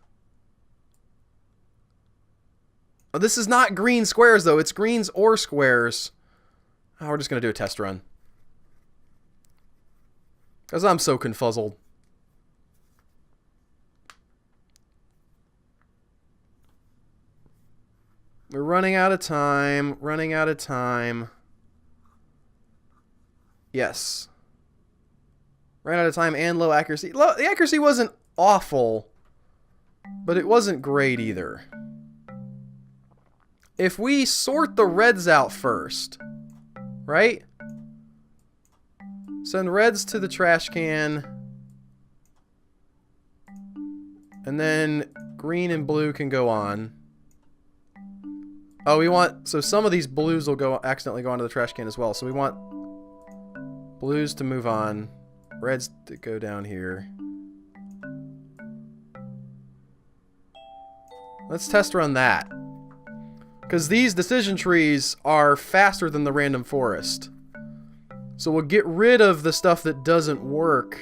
Oh, this is not green squares, though. It's greens or squares. Oh, we're just going to do a test run. Because I'm so confuzzled. We're running out of time. Running out of time. Yes. Ran out of time and low accuracy. The accuracy wasn't awful, but it wasn't great either. If we sort the reds out first, right? Send reds to the trash can. And then green and blue can go on. Oh, we want... So some of these blues will accidentally go onto the trash can as well. So we want blues to move on. Reds to go down here. Let's test run that. Because these decision trees are faster than the random forest. So we'll get rid of the stuff that doesn't work.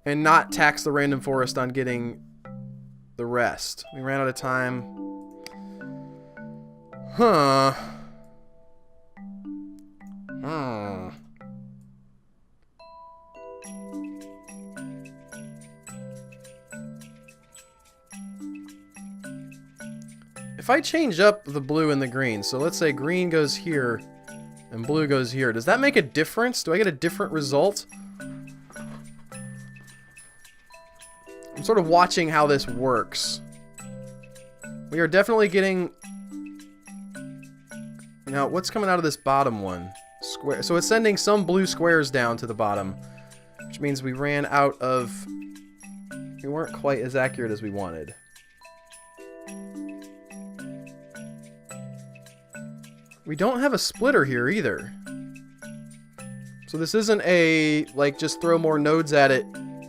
And not tax the random forest on getting the rest. We ran out of time. Huh. If I change up the blue and the green, so let's say green goes here and blue goes here, does that make a difference? Do I get a different result? I'm sort of watching how this works. We are definitely getting... Now, what's coming out of this bottom one? Square. So it's sending some blue squares down to the bottom, which means we ran out of... We weren't quite as accurate as we wanted. We don't have a splitter here either. So this isn't a, like, just throw more nodes at it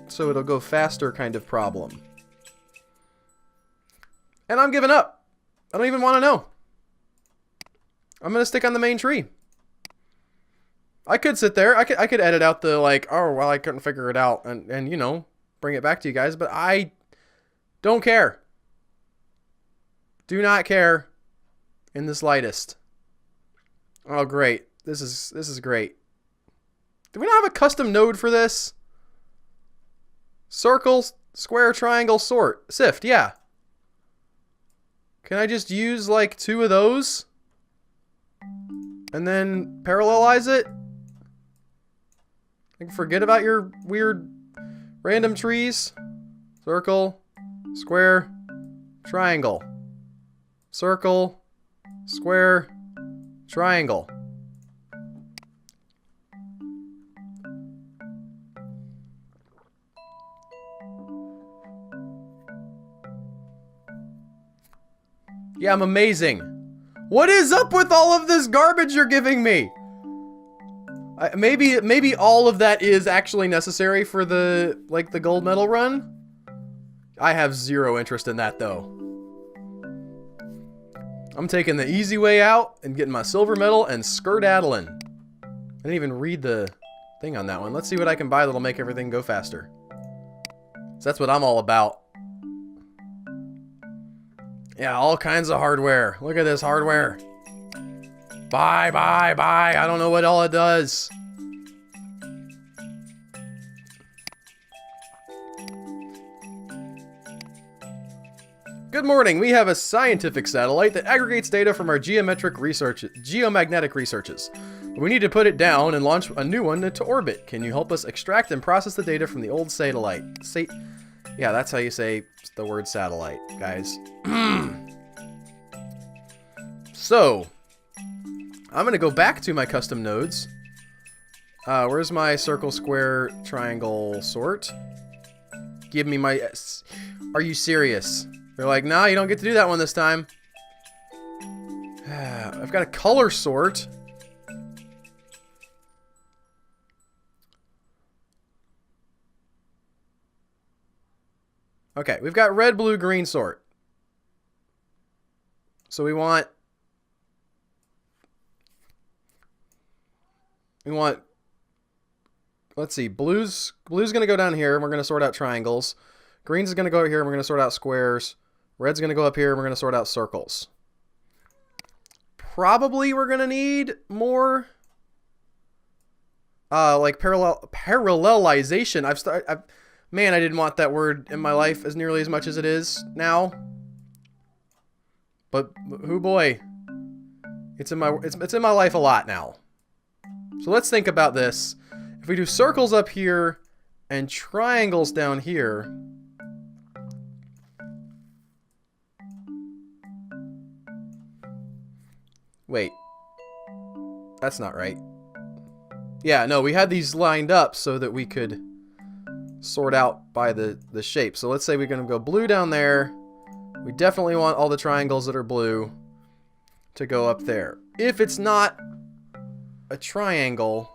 so it'll go faster kind of problem. And I'm giving up. I don't even want to know. I'm going to stick on the main tree. I could sit there. I could edit out the, like, oh, well, I couldn't figure it out and you know, bring it back to you guys. But I don't care. Do not care in the slightest. Oh, great. This is great. Do we not have a custom node for this? Circle, square, triangle, sort. Sift, yeah. Can I just use, like, 2 of those? And then parallelize it? Like, forget about your weird random trees. Circle, square, triangle. Circle, square, triangle. Yeah, I'm amazing. What is up with all of this garbage you're giving me? Maybe all of that is actually necessary for the gold medal run. I have zero interest in that though. I'm taking the easy way out and getting my silver medal and skedaddling. I didn't even read the thing on that one. Let's see what I can buy that'll make everything go faster. So that's what I'm all about. Yeah, all kinds of hardware. Look at this hardware. Buy. I don't know what all it does. Good morning. We have a scientific satellite that aggregates data from our geomagnetic researches. We need to put it down and launch a new one into orbit. Can you help us extract and process the data from the old satellite? Yeah, that's how you say the word satellite, guys. So, I'm gonna go back to my custom nodes. Where's my circle, square, triangle sort? Give me my... Are you serious? They're like, nah, you don't get to do that one this time. I've got a color sort. Okay, we've got red, blue, green sort. So we want... Let's see, blue's gonna go down here, and we're gonna sort out triangles. Green's is gonna go over here, and we're gonna sort out squares. Red's gonna go up here, and we're gonna sort out circles. Probably we're gonna need more, like parallelization. Man, I didn't want that word in my life as nearly as much as it is now. But, oh boy, it's in my life a lot now. So let's think about this. If we do circles up here and triangles down here, wait, that's not right. Yeah, no, we had these lined up so that we could sort out by the shape. So let's say we're going to go blue down there. We definitely want all the triangles that are blue to go up there. If it's not a triangle,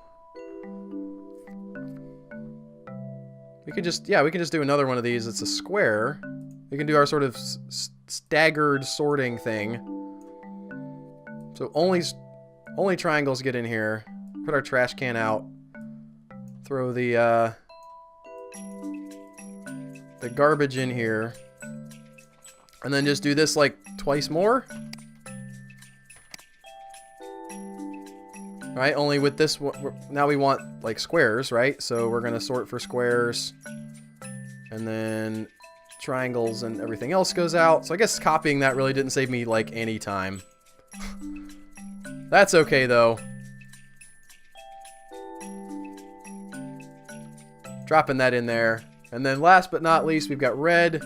we could just do another one of these. It's a square. We can do our sort of staggered sorting thing. So only triangles get in here. Put our trash can out. Throw the garbage in here. And then just do this like twice more. Right? Only with this one, now we want like squares, right? So we're going to sort for squares. And then triangles and everything else goes out. So I guess copying that really didn't save me like any time. That's okay though. Dropping that in there. And then last but not least, we've got red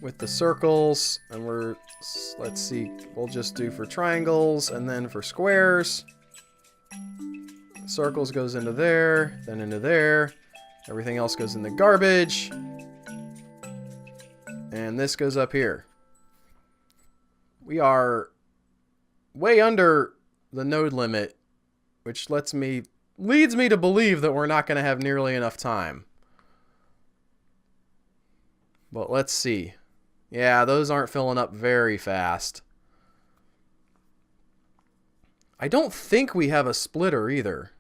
with the circles. And let's see, we'll just do for triangles and then for squares. Circles goes into there, then into there. Everything else goes in the garbage. And this goes up here. We are way under the node limit, which leads me to believe that we're not going to have nearly enough time. But let's see. Yeah, those aren't filling up very fast. I don't think we have a splitter either.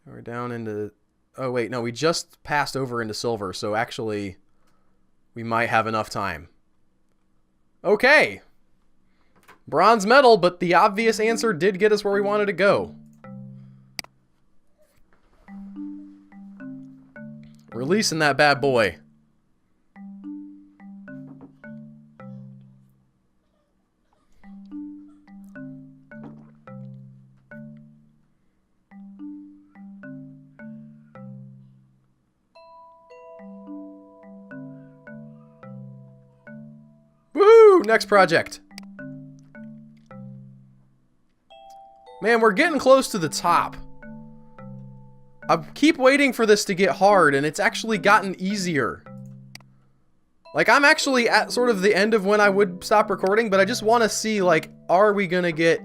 We're down into... Oh, wait, no, we just passed over into silver, so actually we might have enough time. Okay. Bronze medal, but the obvious answer did get us where we wanted to go. Releasing that bad boy. Woohoo! Next project. Man, we're getting close to the top. I keep waiting for this to get hard, and it's actually gotten easier. Like, I'm actually at sort of the end of when I would stop recording, but I just want to see, like, are we gonna get,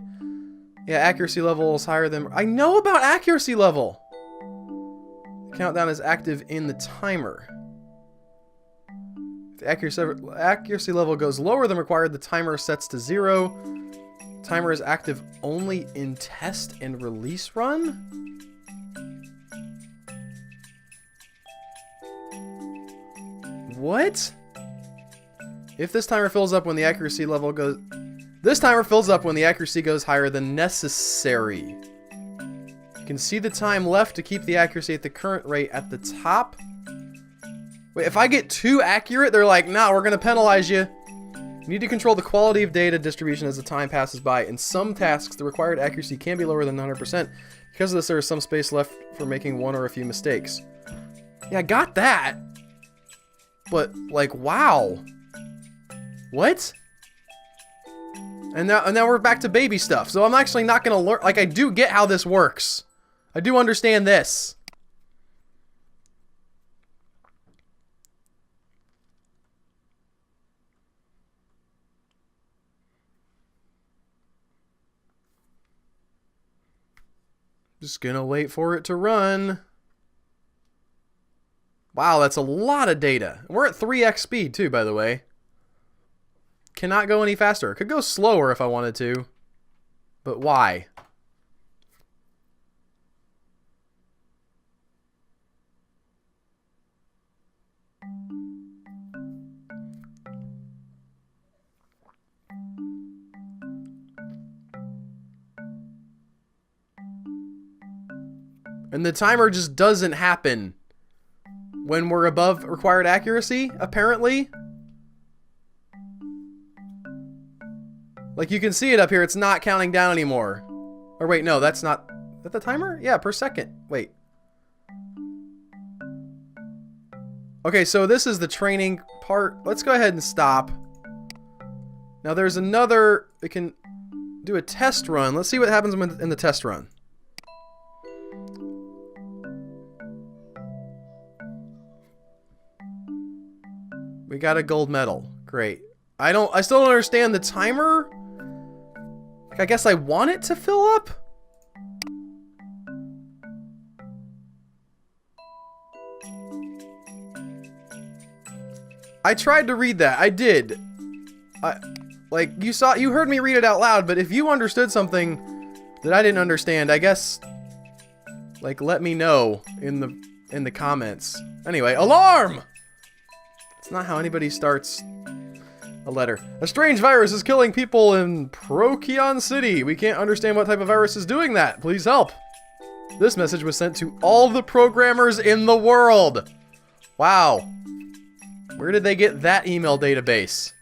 yeah, accuracy levels higher than, I know about accuracy level. Countdown is active in the timer. If the accuracy level goes lower than required, the timer sets to 0. Timer is active only in test and release run? What? If this timer fills up when the accuracy level goes... This timer fills up when the accuracy goes higher than necessary. You can see the time left to keep the accuracy at the current rate at the top. Wait, if I get too accurate, they're like, nah, we're going to penalize you. You need to control the quality of data distribution as the time passes by. In some tasks, the required accuracy can be lower than 100%. Because of this, there is some space left for making one or a few mistakes. Yeah, I got that. But, like, wow. What? And now we're back to baby stuff. So I'm actually not going to learn. Like, I do get how this works. I do understand this. Just going to wait for it to run. Wow, that's a lot of data. We're at 3x speed, too, by the way. Cannot go any faster. Could go slower if I wanted to. But why? And the timer just doesn't happen when we're above required accuracy, apparently. Like, you can see it up here. It's not counting down anymore. Or wait, no, that's not... Is that the timer? Yeah, per second. Wait. Okay, so this is the training part. Let's go ahead and stop. Now, there's another... We can do a test run. Let's see what happens in the test run. We got a gold medal. Great. I still don't understand the timer. I guess I want it to fill up? I tried to read that. I did. Like, you heard me read it out loud, but if you understood something that I didn't understand, I guess, like, let me know in the comments. Anyway, alarm! It's not how anybody starts a letter. A strange virus is killing people in Procyon City. We can't understand what type of virus is doing that. Please help. This message was sent to all the programmers in the world. Wow. Where did they get that email database?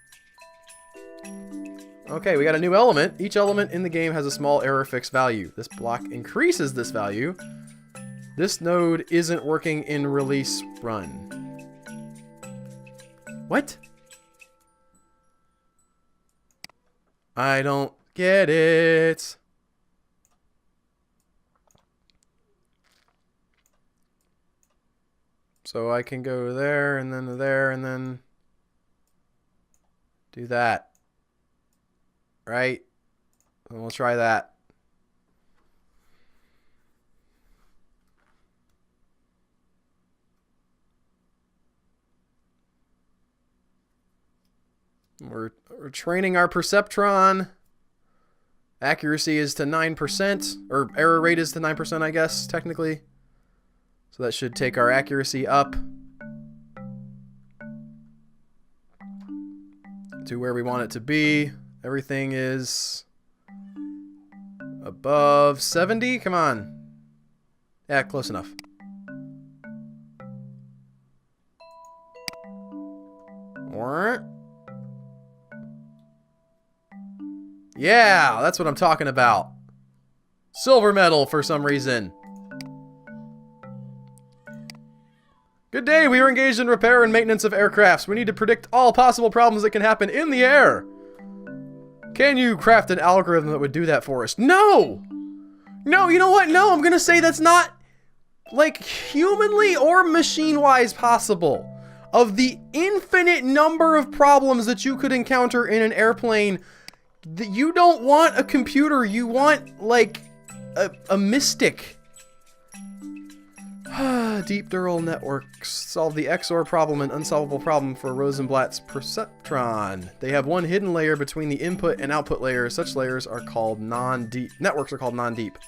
Okay, we got a new element. Each element in the game has a small error fix value. This block increases this value. This node isn't working in release run. What? I don't get it. So I can go there and then there and then do that. Right? And we'll try that. We're training our perceptron. Accuracy is to 9%, or error rate is to 9%, I guess, technically. So that should take our accuracy up to where we want it to be. Everything is above 70. Come on. Yeah, close enough. Yeah, that's what I'm talking about. Silver medal for some reason. Good day, we are engaged in repair and maintenance of aircrafts. We need to predict all possible problems that can happen in the air. Can you craft an algorithm that would do that for us? No! No, you know what? No, I'm gonna say that's not, like, humanly or machine-wise possible. of the infinite number of problems that you could encounter in an airplane, you don't want a computer, you want, like, a mystic. Deep neural networks solve the XOR problem, an unsolvable problem for Rosenblatt's perceptron. They have one hidden layer between the input and output layers. Such layers are called non-deep. Networks are called non-deep.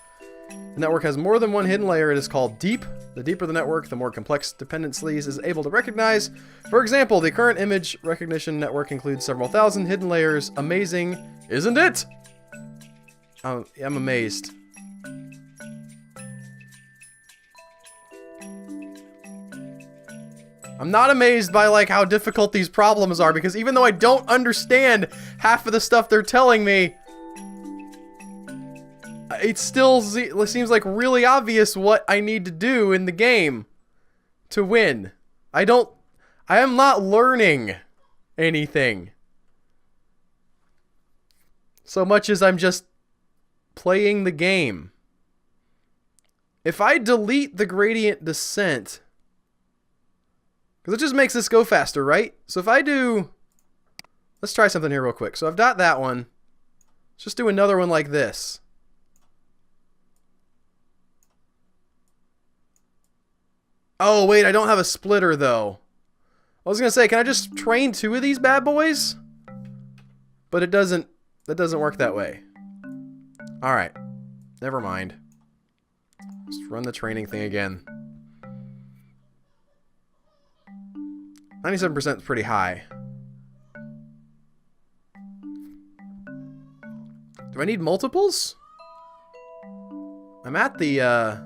The network has more than one hidden layer. It is called deep. The deeper the network, the more complex dependencies is able to recognize. For example, the current image recognition network includes several thousand hidden layers. Amazing, isn't it? I'm amazed. I'm not amazed by, like, how difficult these problems are, because even though I don't understand half of the stuff they're telling me, it still seems like really obvious what I need to do in the game to win. I am not learning anything so much as I'm just playing the game. If I delete the gradient descent, because it just makes this go faster, right? So if I do... Let's try something here real quick. So I've got that one. Let's just do another one like this. Oh, wait, I don't have a splitter, though. I was going to say, can I just train two of these bad boys? But it doesn't... That doesn't work that way. Alright. Never mind. Let's run the training thing again. 97% is pretty high. Do I need multiples? I'm at the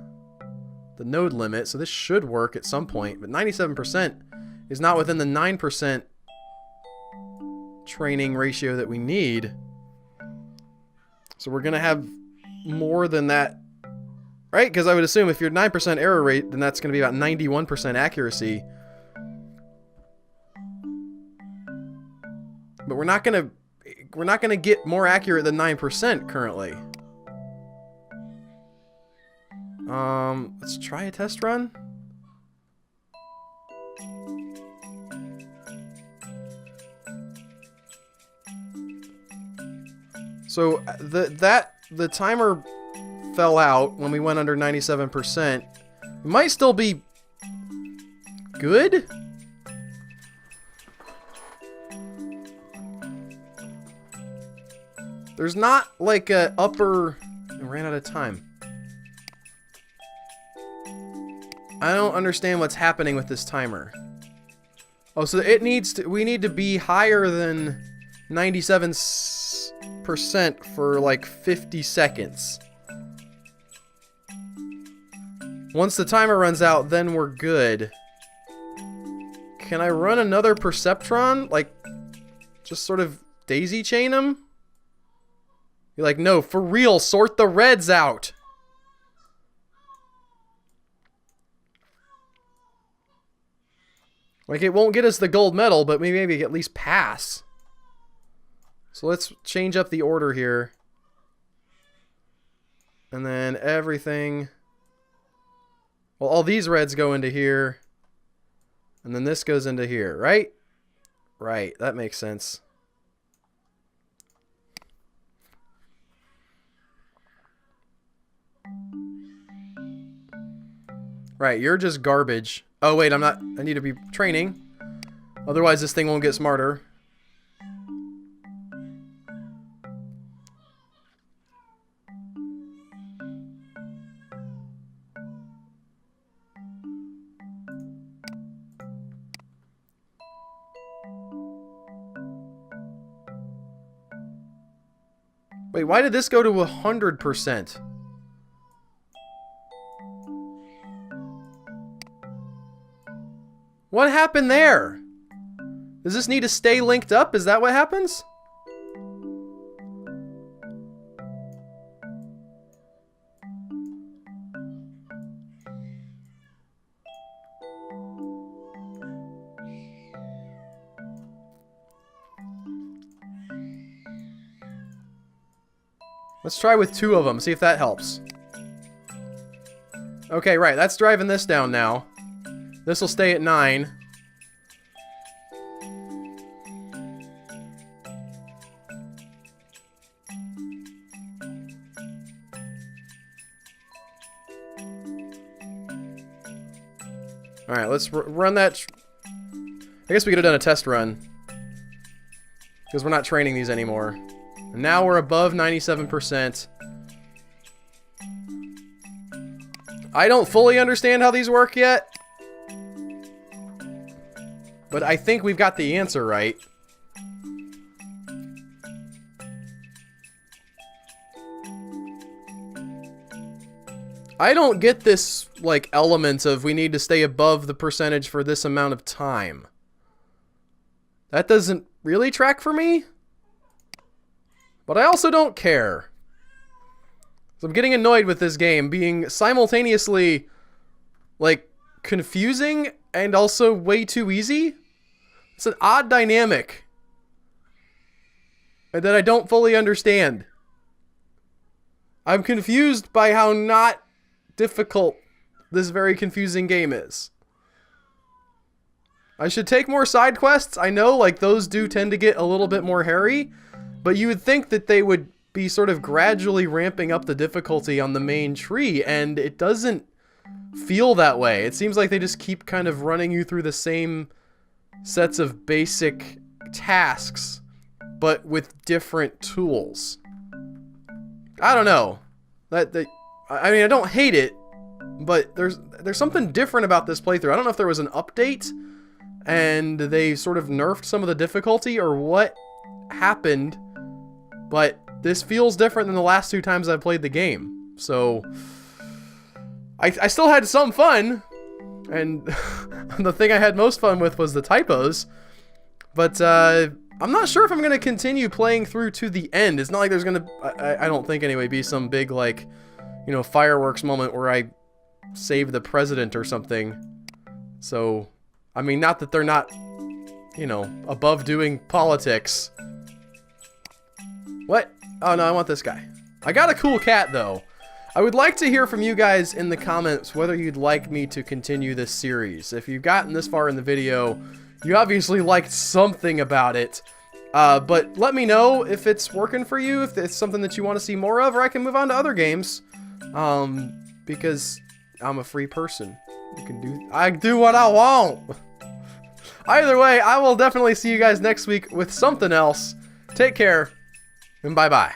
node limit, so this should work at some point, but 97% is not within the 9% training ratio that we need. So we're going to have more than that, right? Because I would assume if you're 9% error rate, then that's going to be about 91% accuracy. But we're not gonna get more accurate than 9% currently. Let's try a test run. So the timer fell out when we went under 97%. It might still be good. There's not like a upper... I ran out of time. I don't understand what's happening with this timer. Oh, so it needs to... We need to be higher than 97% for like 50 seconds. Once the timer runs out, then we're good. Can I run another perceptron? Like, just sort of daisy chain them? You're like, no, for real, sort the reds out. Like, it won't get us the gold medal, but maybe at least pass. So let's change up the order here. And then everything... Well, all these reds go into here. And then this goes into here, right? Right, that makes sense. Right, you're just garbage. Oh, wait, I need to be training. Otherwise, this thing won't get smarter. Wait, why did this go to 100%? What happened there? Does this need to stay linked up? Is that what happens? Let's try with 2 of them, see if that helps. Okay, right, that's driving this down now. This will stay at 9. Alright, let's run that. I guess we could have done a test run. Because we're not training these anymore. And now we're above 97%. I don't fully understand how these work yet. But I think we've got the answer right. I don't get this, like, element of we need to stay above the percentage for this amount of time. That doesn't really track for me. But I also don't care. So I'm getting annoyed with this game being simultaneously, like, confusing and also way too easy. It's an odd dynamic that I don't fully understand. I'm confused by how not difficult this very confusing game is. I should take more side quests. I know, like, those do tend to get a little bit more hairy, but you would think that they would be sort of gradually ramping up the difficulty on the main tree, and it doesn't feel that way. It seems like they just keep kind of running you through the same sets of basic tasks, but with different tools. I don't know. I mean, I don't hate it, but there's something different about this playthrough. I don't know if there was an update and they sort of nerfed some of the difficulty or what happened, but this feels different than the last 2 times I've played the game. So I still had some fun, and the thing I had most fun with was the typos, but I'm not sure if I'm going to continue playing through to the end. It's not like there's going to, I don't think anyway, be some big, like, you know, fireworks moment where I save the president or something. So, I mean, not that they're not, you know, above doing politics. What? Oh, no, I want this guy. I got a cool cat, though. I would like to hear from you guys in the comments whether you'd like me to continue this series. If you've gotten this far in the video, you obviously liked something about it. But let me know if it's working for you, if it's something that you want to see more of, or I can move on to other games. Because I'm a free person. I do what I want. Either way, I will definitely see you guys next week with something else. Take care, and bye-bye.